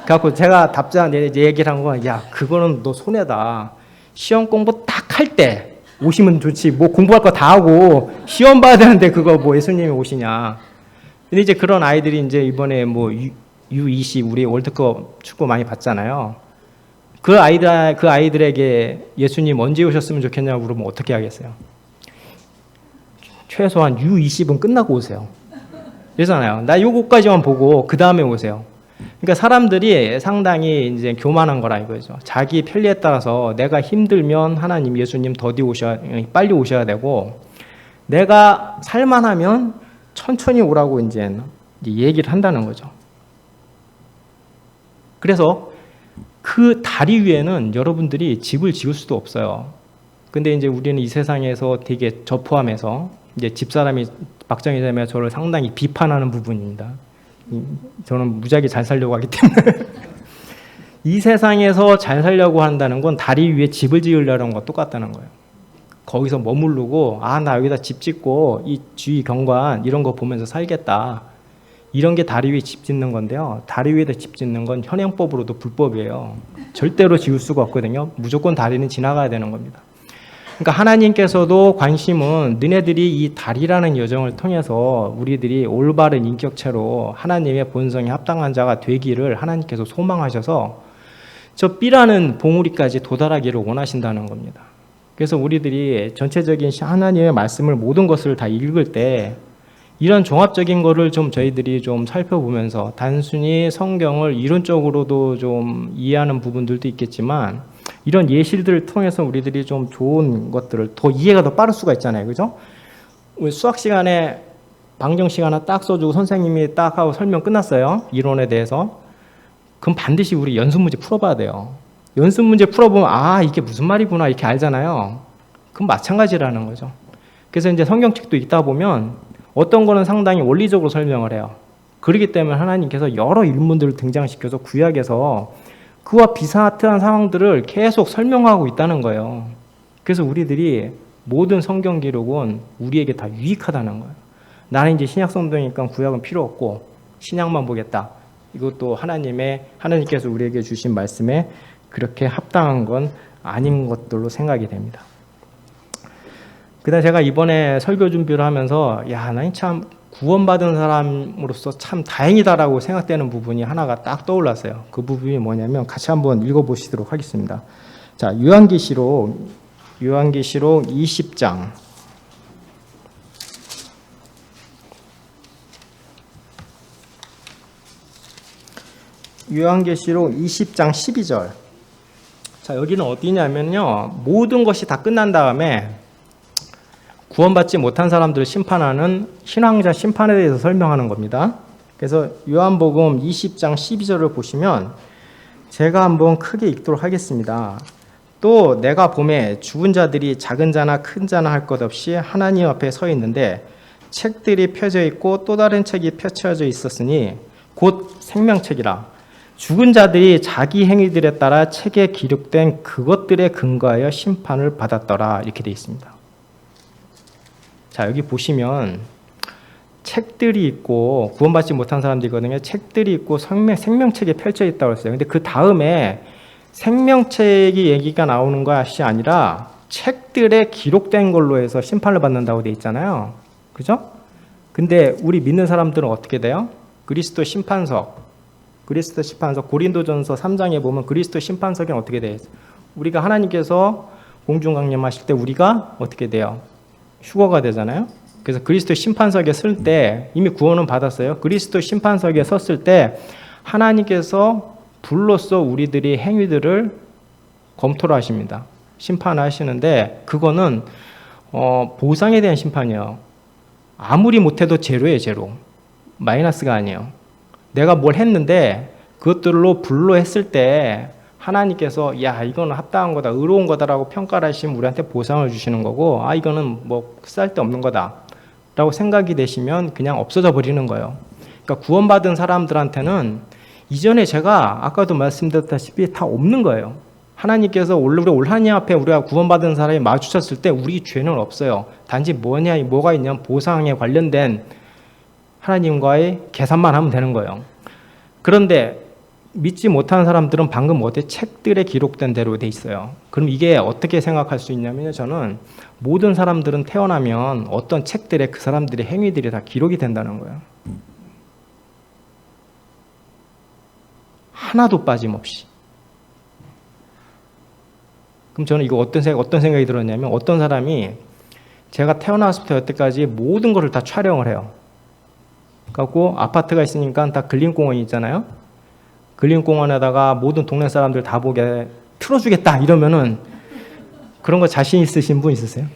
그래갖고 제가 답장 얘기를 한 건, 야, 그거는 너 손해다. 시험 공부 딱 할 때 오시면 좋지. 뭐 공부할 거 다 하고 시험 봐야 되는데 그거 뭐 예수님이 오시냐. 근데 이제 그런 아이들이 이제 이번에 뭐 U20 우리 월드컵 축구 많이 봤잖아요. 그 아이들에게 예수님 언제 오셨으면 좋겠냐고 물으면 어떻게 하겠어요? 최소한 U20은 끝나고 오세요. 그러잖아요. 나 요거까지만 보고 그 다음에 오세요. 그러니까 사람들이 상당히 이제 교만한 거라 이거죠. 자기 편리에 따라서 내가 힘들면 하나님, 예수님 빨리 오셔야 되고, 내가 살만하면 천천히 오라고 이제 얘기를 한다는 거죠. 그래서 그 다리 위에는 여러분들이 집을 지을 수도 없어요. 근데 이제 우리는 이 세상에서 되게 저 포함해서 이제 집사람이 박정희 자매가 저를 상당히 비판하는 부분입니다. 저는 무지하게 잘 살려고 하기 때문에 이 세상에서 잘 살려고 한다는 건 다리 위에 집을 지으려는 것과 똑같다는 거예요. 거기서 머무르고 나 여기다 집 짓고 이 주위 경관 이런 거 보면서 살겠다. 이런 게 다리 위에 집 짓는 건데요. 다리 위에다 집 짓는 건 현행법으로도 불법이에요. 절대로 지을 수가 없거든요. 무조건 다리는 지나가야 되는 겁니다. 그러니까 하나님께서도 관심은 너네들이 이 다리라는 여정을 통해서 우리들이 올바른 인격체로 하나님의 본성에 합당한 자가 되기를 하나님께서 소망하셔서 저 B라는 봉우리까지 도달하기를 원하신다는 겁니다. 그래서 우리들이 전체적인 하나님의 말씀을 모든 것을 다 읽을 때 이런 종합적인 거를 좀 저희들이 좀 살펴보면서 단순히 성경을 이론적으로도 좀 이해하는 부분들도 있겠지만 이런 예시들을 통해서 우리들이 좀 좋은 것들을 더 이해가 더 빠를 수가 있잖아요. 그죠? 우리 수학 시간에 방정식 하나 딱 써주고 선생님이 딱 하고 설명 끝났어요. 이론에 대해서. 그럼 반드시 우리 연습 문제 풀어봐야 돼요. 연습 문제 풀어보면 이게 무슨 말이구나 이렇게 알잖아요. 그럼 마찬가지라는 거죠. 그래서 이제 성경책도 읽다 보면 어떤 거는 상당히 원리적으로 설명을 해요. 그렇기 때문에 하나님께서 여러 인물들을 등장시켜서 구약에서 그와 비슷한 상황들을 계속 설명하고 있다는 거예요. 그래서 우리들이 모든 성경 기록은 우리에게 다 유익하다는 거예요. 나는 이제 신약 성도니까 구약은 필요 없고 신약만 보겠다. 이것도 하나님께서 우리에게 주신 말씀에 그렇게 합당한 건 아닌 것들로 생각이 됩니다. 그다음 제가 이번에 설교 준비를 하면서 나는 참 구원받은 사람으로서 참 다행이다라고 생각되는 부분이 하나가 딱 떠올랐어요. 그 부분이 뭐냐면 같이 한번 읽어보시도록 하겠습니다. 자, 요한계시록 20장. 요한계시록 20장 12절. 자, 여기는 어디냐면요. 모든 것이 다 끝난 다음에 구원받지 못한 사람들을 심판하는 신앙자 심판에 대해서 설명하는 겁니다. 그래서 요한복음 20장 12절을 보시면 제가 한번 크게 읽도록 하겠습니다. 또 내가 보매 죽은 자들이 작은 자나 큰 자나 할 것 없이 하나님 앞에 서 있는데 책들이 펴져 있고 또 다른 책이 펼쳐져 있었으니 곧 생명책이라. 죽은 자들이 자기 행위들에 따라 책에 기록된 그것들에 근거하여 심판을 받았더라. 이렇게 되어 있습니다. 자, 여기 보시면 책들이 있고 구원받지 못한 사람들이거든요. 책들이 있고 생명책이 펼쳐 있다고 했어요. 근데 그 다음에 생명책이 얘기가 나오는 것이 아니라 책들에 기록된 걸로 해서 심판을 받는다고 돼 있잖아요. 그죠? 근데 우리 믿는 사람들은 어떻게 돼요? 그리스도 심판석 고린도전서 3장에 보면 그리스도 심판석이 어떻게 돼요? 우리가 하나님께서 공중강림하실 때 우리가 어떻게 돼요? 휴거가 되잖아요. 그래서 그리스도 심판석에 설 때 이미 구원은 받았어요. 그리스도 심판석에 섰을 때 하나님께서 불로써 우리들이 행위들을 검토를 하십니다. 심판하시는데 그거는 보상에 대한 심판이에요. 아무리 못해도 제로예요. 제로. 마이너스가 아니에요. 내가 뭘 했는데 그것들로 불로했을 때 하나님께서 야 이거는 합당한 거다 의로운 거다라고 평가를 하시면 우리한테 보상을 주시는 거고 아 이거는 뭐 쓸데없는 거다 라고 생각이 되시면 그냥 없어져 버리는 거예요. 그러니까 구원받은 사람들한테는 이전에 제가 아까도 말씀드렸다시피 다 없는 거예요. 하나님께서 우리 하나님 앞에 우리가 구원받은 사람이 마주쳤을 때 우리 죄는 없어요. 단지 뭐가 있냐면 보상에 관련된 하나님과의 계산만 하면 되는 거예요. 그런데 믿지 못하는 사람들은 방금 어때 책들에 기록된 대로 돼 있어요. 그럼 이게 어떻게 생각할 수 있냐면요. 저는 모든 사람들은 태어나면 어떤 책들에 그 사람들의 행위들이 다 기록이 된다는 거예요. 하나도 빠짐없이. 그럼 저는 이거 어떤 생각이 들었냐면 어떤 사람이 제가 태어났을 여태까지 모든 것을 다 촬영을 해요. 그래갖고 아파트가 있으니까 다 근린공원이 있잖아요. 근린공원에다가 모든 동네 사람들 다 보게 틀어주겠다 이러면은 그런 거 자신 있으신 분 있으세요?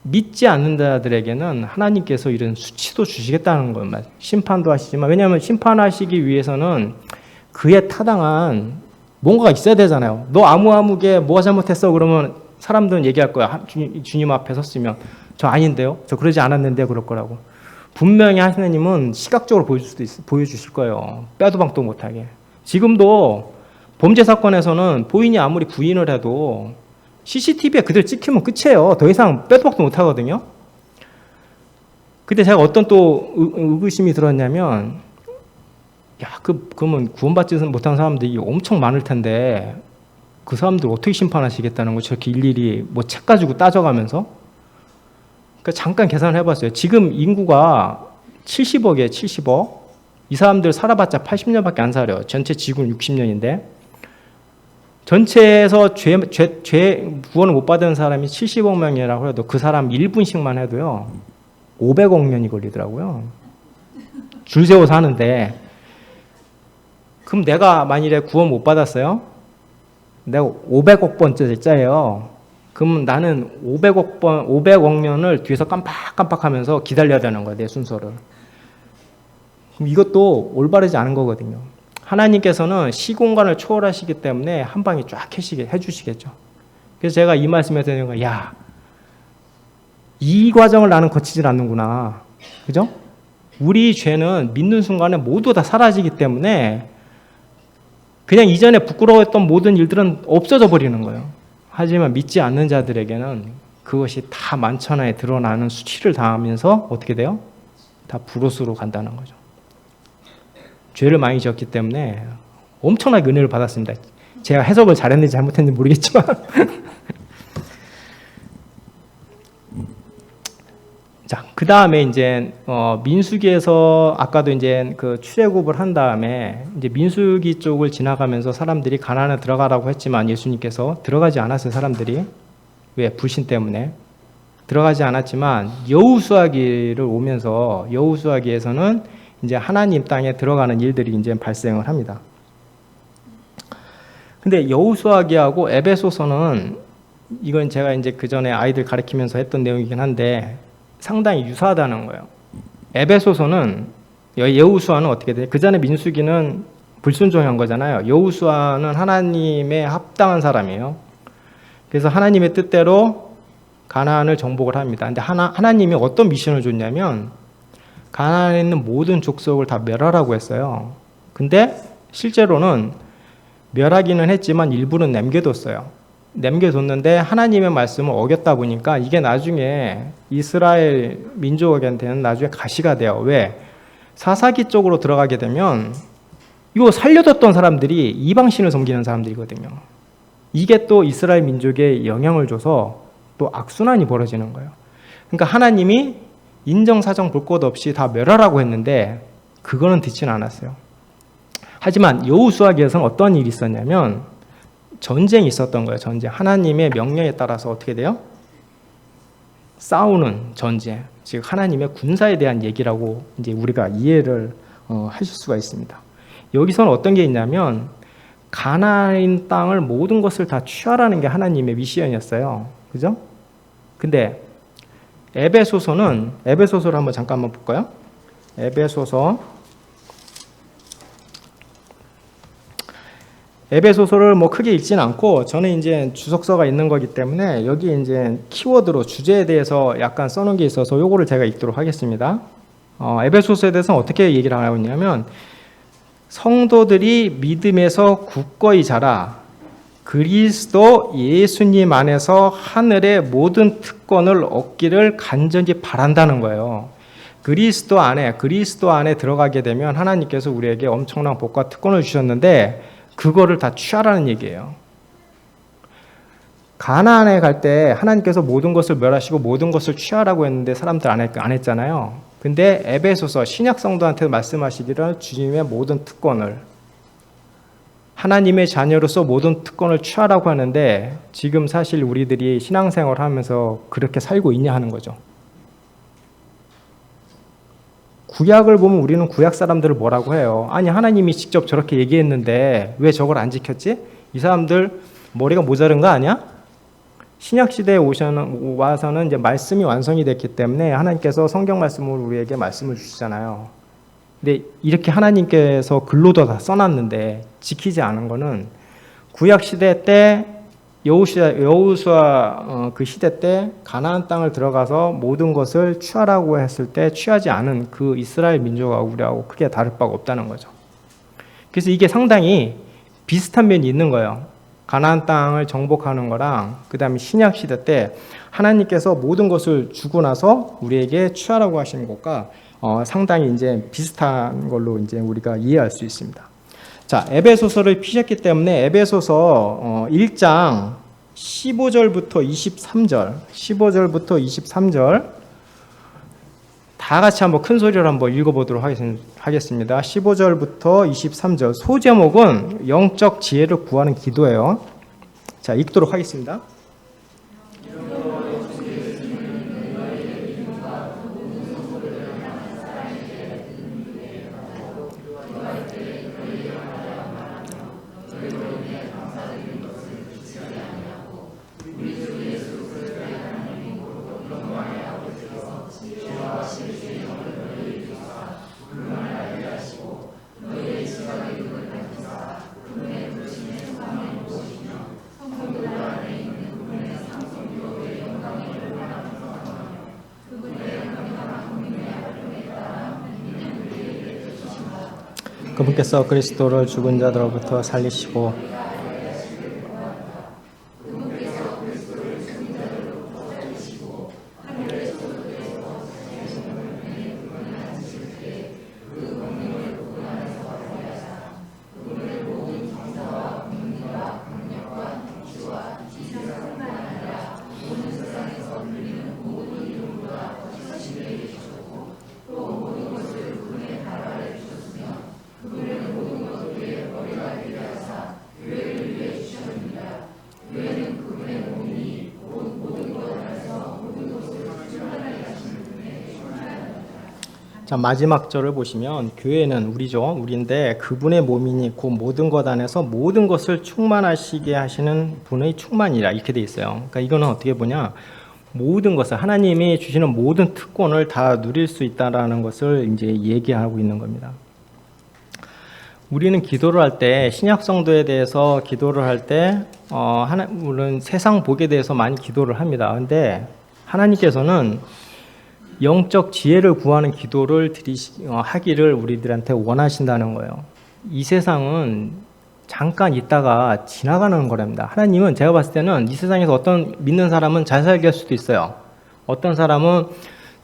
믿지 않는 자들에게는 하나님께서 이런 수치도 주시겠다는 거예요. 심판도 하시지만 왜냐하면 심판하시기 위해서는 그에 타당한 뭔가가 있어야 되잖아요. 너 아무개 뭐가 잘못했어 그러면 사람들은 얘기할 거야. 주님 앞에 섰으면 저 아닌데요? 저 그러지 않았는데 그럴 거라고. 분명히 하나님은 시각적으로 보여주실 거예요. 빼도 박도 못하게. 지금도 범죄 사건에서는 부인이 아무리 부인을 해도 CCTV에 그대로 찍히면 끝이에요. 더 이상 빼도 박도 못하거든요. 그때 제가 어떤 또 의구심이 들었냐면 그러면 구원받지 못한 사람들이 엄청 많을 텐데 그 사람들 어떻게 심판하시겠다는 거 저렇게 일일이 뭐 책 가지고 따져가면서 그러니까 잠깐 계산을 해봤어요. 지금 인구가 70억이에요. 70억. 이 사람들 살아봤자 80년밖에 안 살아요. 전체 지구는 60년인데 전체에서 죄 구원을 못 받은 사람이 70억 명이라고 해도 그 사람 1분씩만 해도요 500억 년이 걸리더라고요. 줄 세워서 하는데 그럼 내가 만일에 구원 못 받았어요? 내가 500억 번째 자예요. 그럼 나는 500억 년을 뒤에서 깜빡깜빡하면서 기다려야 되는 거야, 내 순서를. 그럼 이것도 올바르지 않은 거거든요. 하나님께서는 시공간을 초월하시기 때문에 한 방에 쫙 해주시겠죠. 그래서 제가 이 말씀을 드리는 거예요. 야, 이 과정을 나는 거치질 않는구나. 그죠? 우리 죄는 믿는 순간에 모두 다 사라지기 때문에 그냥 이전에 부끄러워했던 모든 일들은 없어져 버리는 거예요. 하지만 믿지 않는 자들에게는 그것이 다 만천하에 드러나는 수치를 당하면서 어떻게 돼요? 다 불옷으로 간다는 거죠. 죄를 많이 지었기 때문에 엄청나게 은혜를 받았습니다. 제가 해석을 잘했는지 잘못했는지 모르겠지만 자, 그 다음에 이제 민수기에서 아까도 이제 그 출애굽을 한 다음에 이제 민수기 쪽을 지나가면서 사람들이 가나안에 들어가라고 했지만 예수님께서 들어가지 않았어요. 사람들이 왜 불신 때문에 들어가지 않았지만 여호수아기를 오면서 여호수아기에서는 이제 하나님 땅에 들어가는 일들이 이제 발생을 합니다. 근데 여호수아기하고 에베소서는 이건 제가 이제 그 전에 아이들 가르치면서 했던 내용이긴 한데. 상당히 유사하다는 거예요. 에베소서는 여호수아는 어떻게 돼요? 그 전에 민수기는 불순종한 거잖아요. 여호수아는 하나님의 합당한 사람이에요. 그래서 하나님의 뜻대로 가나안을 정복을 합니다. 근데 하나님이 어떤 미션을 줬냐면 가나안에 있는 모든 족속을 다 멸하라고 했어요. 근데 실제로는 멸하기는 했지만 일부는 남겨뒀어요. 남겨뒀는데 하나님의 말씀을 어겼다 보니까 이게 나중에 이스라엘 민족에게는 나중에 가시가 돼요. 왜? 사사기 쪽으로 들어가게 되면 이거 살려뒀던 사람들이 이방신을 섬기는 사람들이거든요. 이게 또 이스라엘 민족에 영향을 줘서 또 악순환이 벌어지는 거예요. 그러니까 하나님이 인정사정 볼 것 없이 다 멸하라고 했는데 그거는 듣지는 않았어요. 하지만 여호수아기에서는 어떤 일이 있었냐면 전쟁이 있었던 거예요. 전쟁. 하나님의 명령에 따라서 어떻게 돼요? 싸우는 전쟁. 즉 하나님의 군사에 대한 얘기라고 이제 우리가 이해를 하실 수가 있습니다. 여기서는 어떤 게 있냐면 가나안 땅을 모든 것을 다 취하라는 게 하나님의 미션이었어요. 그죠? 근데 에베소서를 한번 잠깐만 볼까요? 에베소서를 뭐 크게 읽지는 않고 저는 이제 주석서가 있는 거기 때문에 여기 이제 키워드로 주제에 대해서 약간 써놓은 게 있어서 요거를 제가 읽도록 하겠습니다. 에베소서에 대해서는 어떻게 얘기를 하고 있냐면 성도들이 믿음에서 굳건히 자라 그리스도 예수님 안에서 하늘의 모든 특권을 얻기를 간절히 바란다는 거예요. 그리스도 안에 들어가게 되면 하나님께서 우리에게 엄청난 복과 특권을 주셨는데 그거를 다 취하라는 얘기예요. 가나안에 갈 때 하나님께서 모든 것을 멸하시고 모든 것을 취하라고 했는데 사람들 안 했잖아요. 근데 에베소서 신약 성도한테 말씀하시기를 주님의 모든 특권을 하나님의 자녀로서 모든 특권을 취하라고 하는데 지금 사실 우리들이 신앙생활을 하면서 그렇게 살고 있냐 하는 거죠. 구약을 보면 우리는 구약 사람들을 뭐라고 해요? 아니 하나님이 직접 저렇게 얘기했는데 왜 저걸 안 지켰지? 이 사람들 머리가 모자른 거 아니야? 신약 시대에 와서는 이제 말씀이 완성이 됐기 때문에 하나님께서 성경 말씀을 우리에게 말씀을 주시잖아요. 근데 이렇게 하나님께서 글로도 다 써놨는데 지키지 않은 거는 구약 시대 때 여호수아 그 시대 때 가나안 땅을 들어가서 모든 것을 취하라고 했을 때 취하지 않은 그 이스라엘 민족하고 우리하고 크게 다를 바가 없다는 거죠. 그래서 이게 상당히 비슷한 면이 있는 거예요. 가나안 땅을 정복하는 거랑 그 다음에 신약 시대 때 하나님께서 모든 것을 주고 나서 우리에게 취하라고 하시는 것과 상당히 이제 비슷한 걸로 이제 우리가 이해할 수 있습니다. 자, 에베소서를 피셨기 때문에 에베소서 1장 15절부터 23절 다 같이 한번 큰 소리로 한번 읽어보도록 하겠습니다. 15절부터 23절 소제목은 영적 지혜를 구하는 기도예요. 자, 읽도록 하겠습니다. 그분께서 그리스도를 죽은 자들로부터 살리시고 자, 마지막 절을 보시면 교회는 우리인데 그분의 몸이니 곧 모든 것 안에서 모든 것을 충만하시게 하시는 분의 충만이라 이렇게 돼 있어요. 그러니까 이거는 어떻게 보냐? 모든 것을 하나님이 주시는 모든 특권을 다 누릴 수 있다라는 것을 이제 얘기하고 있는 겁니다. 우리는 기도를 할 때 신약 성도에 대해서 기도를 할 때 물론 세상 복에 대해서 많이 기도를 합니다. 근데 하나님께서는 영적 지혜를 구하는 기도를 하기를 우리들한테 원하신다는 거예요. 이 세상은 잠깐 있다가 지나가는 거랍니다. 하나님은 제가 봤을 때는 이 세상에서 어떤 믿는 사람은 잘 살게 할 수도 있어요. 어떤 사람은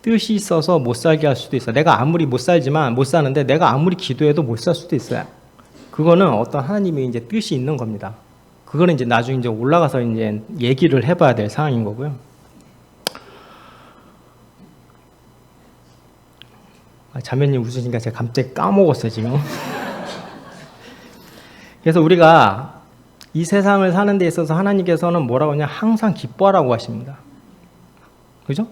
뜻이 있어서 못 살게 할 수도 있어요. 내가 아무리 못 사는데 내가 아무리 기도해도 못 살 수도 있어요. 그거는 어떤 하나님의 이제 뜻이 있는 겁니다. 그거는 이제 나중에 이제 올라가서 이제 얘기를 해봐야 될 상황인 거고요. 자매님 웃으시니까 제가 갑자기 까먹었어요, 지금. 그래서 우리가 이 세상을 사는 데 있어서 하나님께서는 뭐라고 하냐, 항상 기뻐하라고 하십니다. 그죠?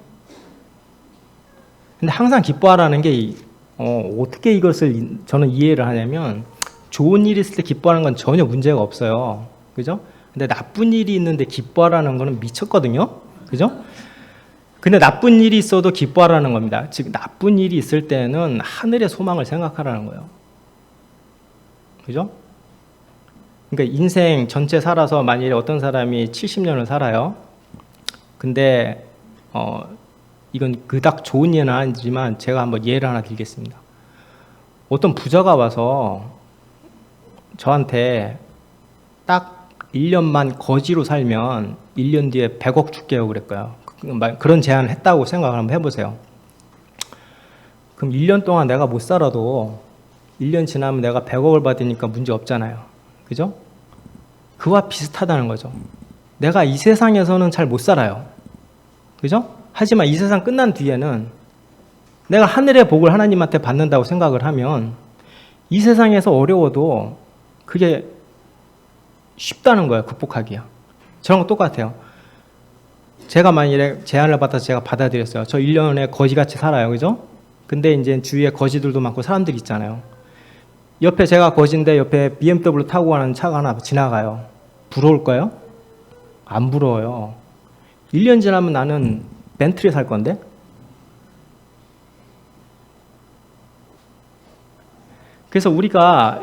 근데 항상 기뻐하라는 게 어떻게 이것을 저는 이해를 하냐면, 좋은 일이 있을 때 기뻐하는 건 전혀 문제가 없어요. 그죠? 근데 나쁜 일이 있는데 기뻐하라는 거는 미쳤거든요. 그죠? 근데 나쁜 일이 있어도 기뻐하라는 겁니다. 즉 나쁜 일이 있을 때는 하늘의 소망을 생각하라는 거예요. 그죠? 그러니까 인생 전체 살아서 만일에 어떤 사람이 70년을 살아요. 근데 이건 그닥 좋은 예는 아니지만 제가 한번 예를 하나 드리겠습니다. 어떤 부자가 와서 저한테 딱 1년만 거지로 살면 1년 뒤에 100억 줄게요 그랬고요. 그런 제안을 했다고 생각을 한번 해보세요. 그럼 1년 동안 내가 못 살아도 1년 지나면 내가 100억을 받으니까 문제 없잖아요. 그죠? 그와 비슷하다는 거죠. 내가 이 세상에서는 잘 못 살아요. 그죠? 하지만 이 세상 끝난 뒤에는 내가 하늘의 복을 하나님한테 받는다고 생각을 하면 이 세상에서 어려워도 그게 쉽다는 거예요. 극복하기야. 저랑 거 똑같아요. 제가 만일에 제안을 받아서 제가 받아들였어요. 저 1년에 거지같이 살아요. 그죠? 근데 이제 주위에 거지들도 많고 사람들이 있잖아요. 옆에 제가 거지인데 옆에 BMW 타고 가는 차가 하나 지나가요. 부러울까요? 안 부러워요. 1년 지나면 나는 벤틀리 살 건데? 그래서 우리가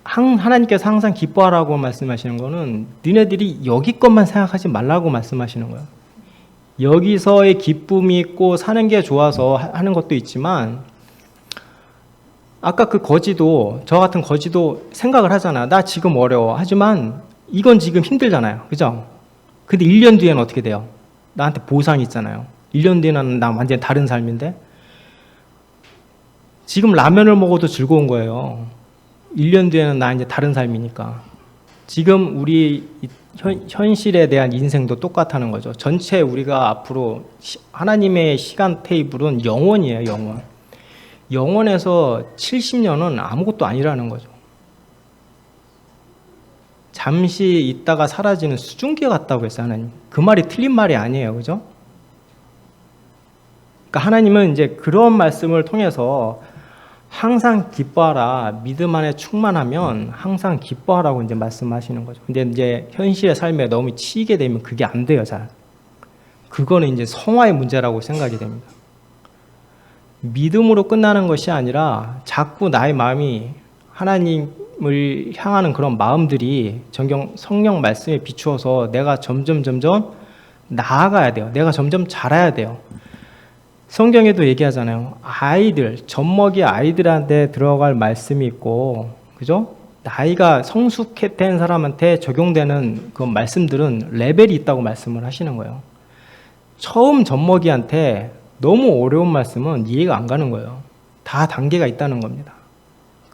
하나님께서 항상 기뻐하라고 말씀하시는 거는 니네들이 여기 것만 생각하지 말라고 말씀하시는 거예요. 여기서의 기쁨이 있고 사는 게 좋아서 하는 것도 있지만 아까 그 거지도 저 같은 거지도 생각을 하잖아. 나 지금 어려워. 하지만 이건 지금 힘들잖아요. 그죠? 근데 1년 뒤에는 어떻게 돼요? 나한테 보상이 있잖아요. 1년 뒤에는 나 완전히 다른 삶인데 지금 라면을 먹어도 즐거운 거예요. 1년 뒤에는 나 이제 다른 삶이니까. 지금 우리 현실에 대한 인생도 똑같다는 거죠. 전체 우리가 앞으로 하나님의 시간 테이블은 영원이에요. 영원. 영원에서 70년은 아무것도 아니라는 거죠. 잠시 있다가 사라지는 수증기 같다고 했어요. 하나님. 그 말이 틀린 말이 아니에요. 그죠? 그러니까 하나님은 이제 그런 말씀을 통해서 항상 기뻐하라. 믿음 안에 충만하면 항상 기뻐하라고 이제 말씀하시는 거죠. 근데 이제 현실의 삶에 너무 치이게 되면 그게 안 돼요, 잘. 그거는 이제 성화의 문제라고 생각이 됩니다. 믿음으로 끝나는 것이 아니라 자꾸 나의 마음이 하나님을 향하는 그런 마음들이 성령 말씀에 비추어서 내가 점점 나아가야 돼요. 내가 점점 자라야 돼요. 성경에도 얘기하잖아요. 젖먹이 아이들한테 들어갈 말씀이 있고, 그죠? 나이가 성숙된 사람한테 적용되는 그 말씀들은 레벨이 있다고 말씀을 하시는 거예요. 처음 젖먹이한테 너무 어려운 말씀은 이해가 안 가는 거예요. 다 단계가 있다는 겁니다.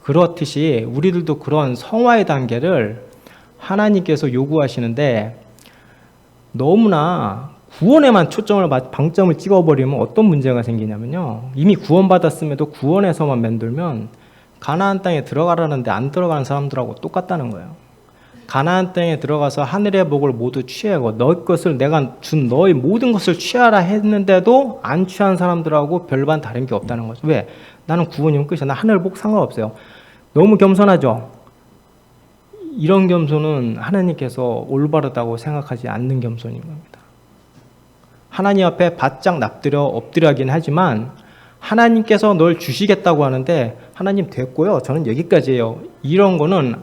그렇듯이 우리들도 그런 성화의 단계를 하나님께서 요구하시는데 너무나 구원에만 방점을 찍어버리면 어떤 문제가 생기냐면요. 이미 구원받았음에도 구원에서만 맨들면 가나안 땅에 들어가라는데 안 들어가는 사람들하고 똑같다는 거예요. 가나안 땅에 들어가서 하늘의 복을 모두 취하고 너희 것을 내가 준 너희 모든 것을 취하라 했는데도 안 취한 사람들하고 별반 다른 게 없다는 거죠. 왜? 나는 구원이면 끝이야. 나 하늘 복 상관없어요. 너무 겸손하죠? 이런 겸손은 하나님께서 올바르다고 생각하지 않는 겸손인 겁니다. 하나님 앞에 바짝 엎드려 하긴 하지만 하나님께서 널 주시겠다고 하는데 하나님 됐고요. 저는 여기까지예요. 이런 거는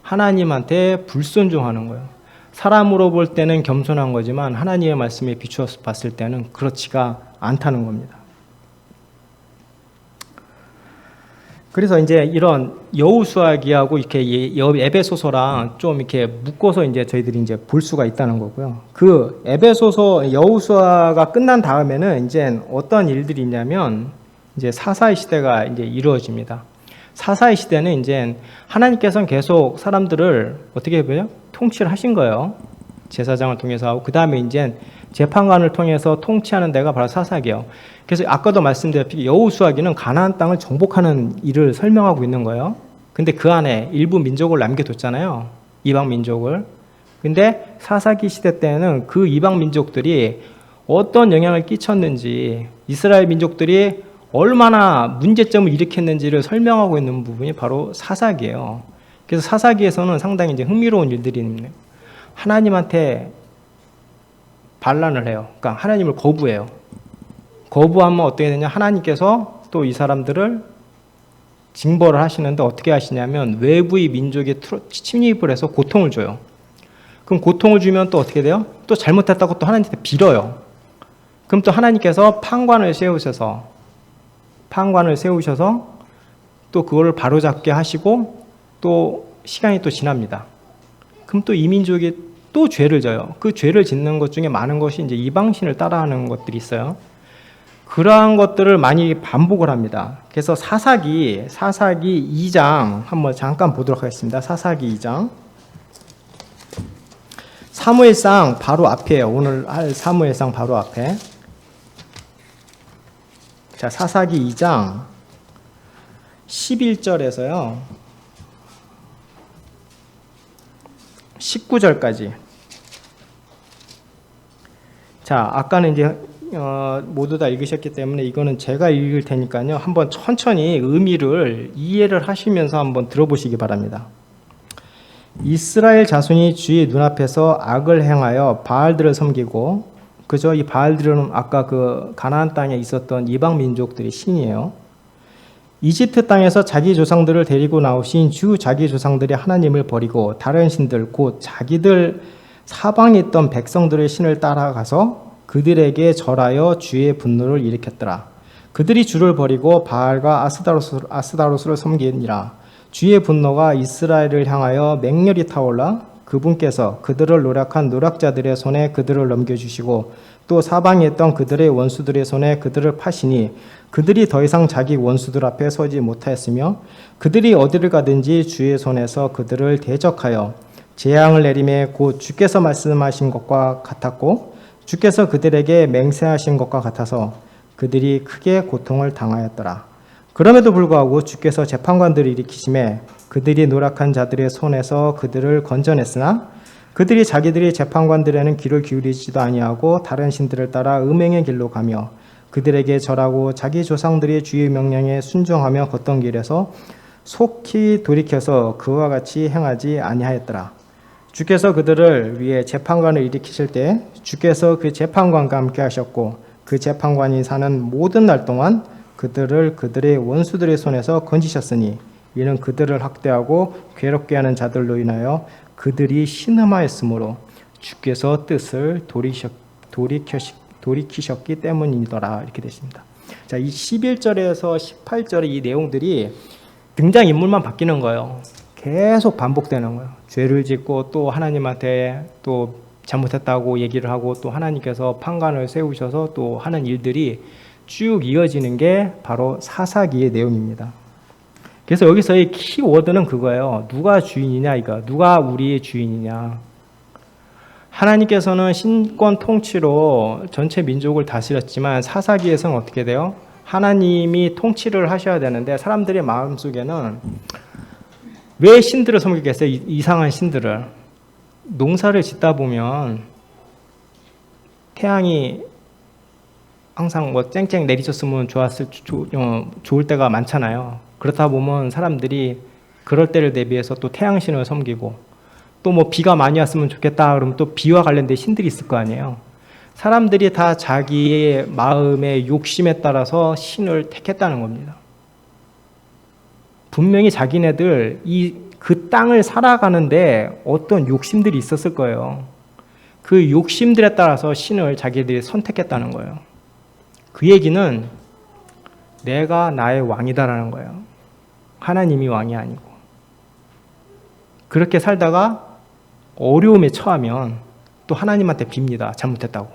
하나님한테 불순종하는 거예요. 사람으로 볼 때는 겸손한 거지만 하나님의 말씀에 비추어서 봤을 때는 그렇지가 않다는 겁니다. 그래서 이제 이런 여호수아기하고 이렇게 에베소서랑 좀 이렇게 묶어서 이제 저희들이 이제 볼 수가 있다는 거고요. 그 에베소서 여호수아가 끝난 다음에는 이제 어떤 일들이 있냐면 이제 사사의 시대가 이제 이루어집니다. 사사의 시대는 이제 하나님께서는 계속 사람들을 어떻게 해요? 통치를 하신 거예요. 제사장을 통해서 하고, 그 다음에 이제 재판관을 통해서 통치하는 데가 바로 사사기예요. 그래서 아까도 말씀드렸듯이 여호수아기는 가나안 땅을 정복하는 일을 설명하고 있는 거예요. 근데 그 안에 일부 민족을 남겨뒀잖아요. 이방 민족을. 근데 사사기 시대 때는 그 이방 민족들이 어떤 영향을 끼쳤는지, 이스라엘 민족들이 얼마나 문제점을 일으켰는지를 설명하고 있는 부분이 바로 사사기예요. 그래서 사사기에서는 상당히 이제 흥미로운 일들이 있네요. 하나님한테 반란을 해요. 그러니까 하나님을 거부해요. 거부하면 어떻게 되냐? 하나님께서 또 이 사람들을 징벌을 하시는데 어떻게 하시냐면 외부의 민족에 침입을 해서 고통을 줘요. 그럼 고통을 주면 또 어떻게 돼요? 또 잘못했다고 또 하나님한테 빌어요. 그럼 또 하나님께서 판관을 세우셔서 또 그거를 바로잡게 하시고 또 시간이 또 지납니다. 그럼 또 이 민족이 또 죄를 져요. 그 죄를 짓는 것 중에 많은 것이 이제 이방신을 따라하는 것들이 있어요. 그러한 것들을 많이 반복을 합니다. 그래서 사사기 2장 한번 잠깐 보도록 하겠습니다. 사사기 2장. 사무엘상 바로 앞이에요. 오늘 할 사무엘상 바로 앞에. 자, 사사기 2장 11절에서요. 19절까지. 자, 아까는 이제 모두 다 읽으셨기 때문에 이거는 제가 읽을 테니까요. 한번 천천히 의미를 이해를 하시면서 한번 들어보시기 바랍니다. 이스라엘 자손이 주의 눈앞에서 악을 행하여 바알들을 섬기고, 그죠? 이 바알들은 아까 그 가나안 땅에 있었던 이방 민족들의 신이에요. 이집트 땅에서 자기 조상들을 데리고 나오신 주 자기 조상들이 하나님을 버리고 다른 신들 곧 자기들 사방에 있던 백성들의 신을 따라가서 그들에게 절하여 주의 분노를 일으켰더라. 그들이 주를 버리고 바알과 아스다로스를 섬기니라. 주의 분노가 이스라엘을 향하여 맹렬히 타올라 그분께서 그들을 노력한 노략자들의 손에 그들을 넘겨주시고 또 사방에 있던 그들의 원수들의 손에 그들을 파시니 그들이 더 이상 자기 원수들 앞에 서지 못하였으며 그들이 어디를 가든지 주의 손에서 그들을 대적하여 재앙을 내림에 곧 주께서 말씀하신 것과 같았고 주께서 그들에게 맹세하신 것과 같아서 그들이 크게 고통을 당하였더라. 그럼에도 불구하고 주께서 재판관들을 일으키심에 그들이 노력한 자들의 손에서 그들을 건져냈으나 그들이 자기들이 재판관들에는 귀를 기울이지도 아니하고 다른 신들을 따라 음행의 길로 가며 그들에게 절하고 자기 조상들의 주의 명령에 순종하며 걷던 길에서 속히 돌이켜서 그와 같이 행하지 아니하였더라. 주께서 그들을 위해 재판관을 일으키실 때 주께서 그 재판관과 함께 하셨고 그 재판관이 사는 모든 날 동안 그들을 그들의 원수들의 손에서 건지셨으니 이는 그들을 학대하고 괴롭게 하는 자들로 인하여 그들이 신음하였으므로 주께서 뜻을 돌이키셨기 때문이더라. 이렇게 되십니다. 자, 이 11절에서 18절의 이 내용들이 등장인물만 바뀌는 거예요. 계속 반복되는 거예요. 죄를 짓고 또 하나님한테 또 잘못했다고 얘기를 하고 또 하나님께서 판관을 세우셔서 또 하는 일들이 쭉 이어지는 게 바로 사사기의 내용입니다. 그래서 여기서의 키워드는 그거예요. 누가 주인이냐 이거. 누가 우리의 주인이냐. 하나님께서는 신권 통치로 전체 민족을 다스렸지만 사사기에서는 어떻게 돼요? 하나님이 통치를 하셔야 되는데 사람들의 마음속에는 왜 신들을 섬기겠어요? 이상한 신들을. 농사를 짓다 보면 태양이 항상 뭐 쨍쨍 내리쳤으면 좋을 때가 많잖아요. 그렇다 보면 사람들이 그럴 때를 대비해서 또 태양신을 섬기고 또 뭐 비가 많이 왔으면 좋겠다 그러면 또 비와 관련된 신들이 있을 거 아니에요. 사람들이 다 자기의 마음의 욕심에 따라서 신을 택했다는 겁니다. 분명히 자기네들 그 땅을 살아가는데 어떤 욕심들이 있었을 거예요. 그 욕심들에 따라서 신을 자기들이 선택했다는 거예요. 그 얘기는 내가 나의 왕이다라는 거예요. 하나님이 왕이 아니고. 그렇게 살다가 어려움에 처하면 또 하나님한테 빕니다. 잘못했다고.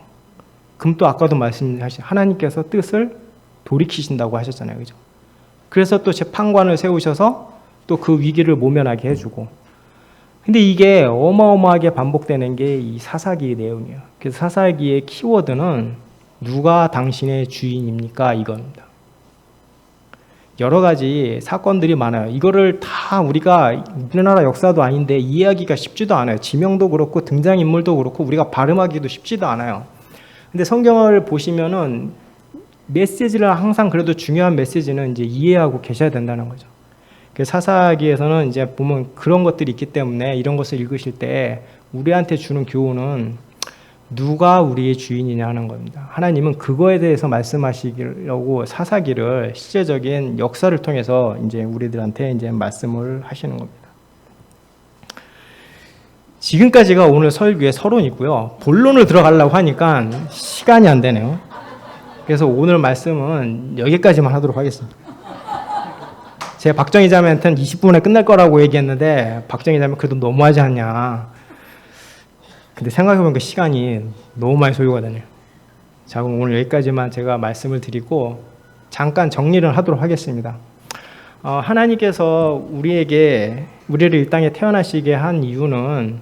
그럼 또 아까도 말씀하신 하나님께서 뜻을 돌이키신다고 하셨잖아요. 그죠? 그래서 또 재판관을 세우셔서 또 그 위기를 모면하게 해주고. 근데 이게 어마어마하게 반복되는 게 이 사사기의 내용이에요. 그래서 사사기의 키워드는 누가 당신의 주인입니까? 이겁니다. 여러 가지 사건들이 많아요. 이거를 다 우리가 우리나라 역사도 아닌데 이해하기가 쉽지도 않아요. 지명도 그렇고 등장인물도 그렇고 우리가 발음하기도 쉽지도 않아요. 근데 성경을 보시면은 메시지를 항상 그래도 중요한 메시지는 이제 이해하고 계셔야 된다는 거죠. 사사기에서는 이제 보면 그런 것들이 있기 때문에 이런 것을 읽으실 때 우리한테 주는 교훈은 누가 우리의 주인이냐 하는 겁니다. 하나님은 그거에 대해서 말씀하시려고 사사기를 실제적인 역사를 통해서 이제 우리들한테 이제 말씀을 하시는 겁니다. 지금까지가 오늘 설교의 서론이고요. 본론을 들어가려고 하니까 시간이 안 되네요. 그래서 오늘 말씀은 여기까지만 하도록 하겠습니다. 제가 박정희 자매한테는 20분에 끝날 거라고 얘기했는데 박정희 자매 그래도 너무하지 않냐. 근데 생각해보니까 시간이 너무 많이 소요가 되네요. 자, 그럼 오늘 여기까지만 제가 말씀을 드리고 잠깐 정리를 하도록 하겠습니다. 하나님께서 우리를 이 땅에 태어나시게 한 이유는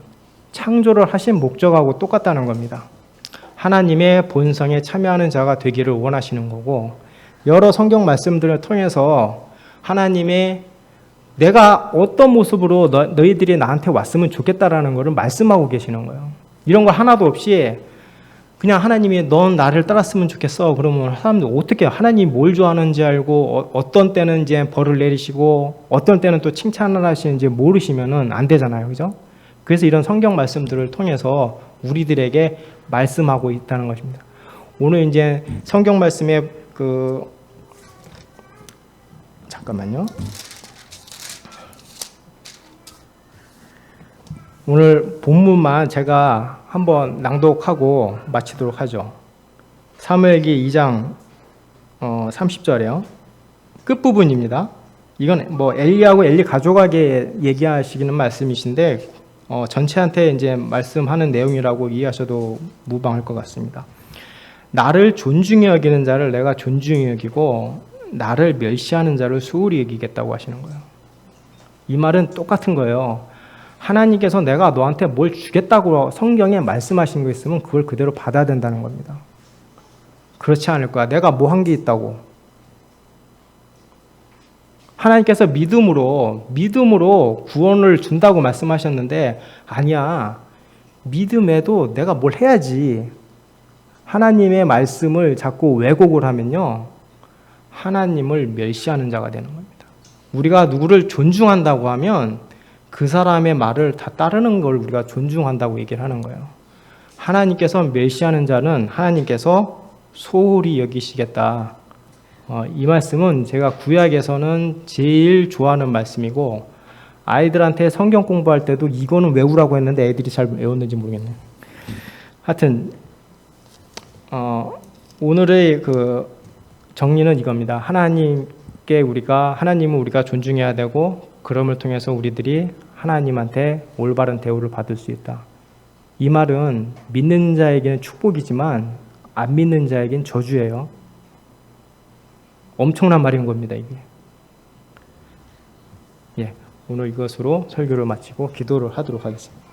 창조를 하신 목적하고 똑같다는 겁니다. 하나님의 본성에 참여하는 자가 되기를 원하시는 거고, 여러 성경 말씀들을 통해서 하나님의 내가 어떤 모습으로 너희들이 나한테 왔으면 좋겠다라는 것을 말씀하고 계시는 거예요. 이런 거 하나도 없이 그냥 하나님이 넌 나를 따랐으면 좋겠어. 그러면 사람들 어떻게 하나님이 뭘 좋아하는지 알고 어떤 때는 이제 벌을 내리시고 어떤 때는 또 칭찬을 하시는지 모르시면은 안 되잖아요. 그죠? 그래서 이런 성경 말씀들을 통해서 우리들에게 말씀하고 있다는 것입니다. 오늘 이제 성경 말씀에 잠깐만요. 오늘 본문만 제가 한번 낭독하고 마치도록 하죠. 사무엘기 2장 30절에요. 끝부분입니다. 이건 뭐 엘리하고 엘리 가족에게 얘기하시는 말씀이신데 전체한테 이제 말씀하는 내용이라고 이해하셔도 무방할 것 같습니다. 나를 존중히 여기는 자를 내가 존중히 여기고 나를 멸시하는 자를 소홀히 여기겠다고 하시는 거예요. 이 말은 똑같은 거예요. 하나님께서 내가 너한테 뭘 주겠다고 성경에 말씀하신 거 있으면 그걸 그대로 받아야 된다는 겁니다. 그렇지 않을 거야. 내가 뭐 한 게 있다고. 하나님께서 믿음으로 구원을 준다고 말씀하셨는데 아니야. 믿음에도 내가 뭘 해야지. 하나님의 말씀을 자꾸 왜곡을 하면요. 하나님을 멸시하는 자가 되는 겁니다. 우리가 누구를 존중한다고 하면 그 사람의 말을 다 따르는 걸 우리가 존중한다고 얘기를 하는 거예요. 하나님께서 멸시하는 자는 하나님께서 소홀히 여기시겠다. 이 말씀은 제가 구약에서는 제일 좋아하는 말씀이고 아이들한테 성경 공부할 때도 이거는 외우라고 했는데 애들이 잘 외웠는지 모르겠네요. 하여튼 오늘의 정리는 이겁니다. 하나님은 우리가 존중해야 되고 그럼을 통해서 우리들이 하나님한테 올바른 대우를 받을 수 있다. 이 말은 믿는 자에게는 축복이지만 안 믿는 자에게는 저주예요. 엄청난 말인 겁니다, 이게. 오늘 이것으로 설교를 마치고 기도를 하도록 하겠습니다.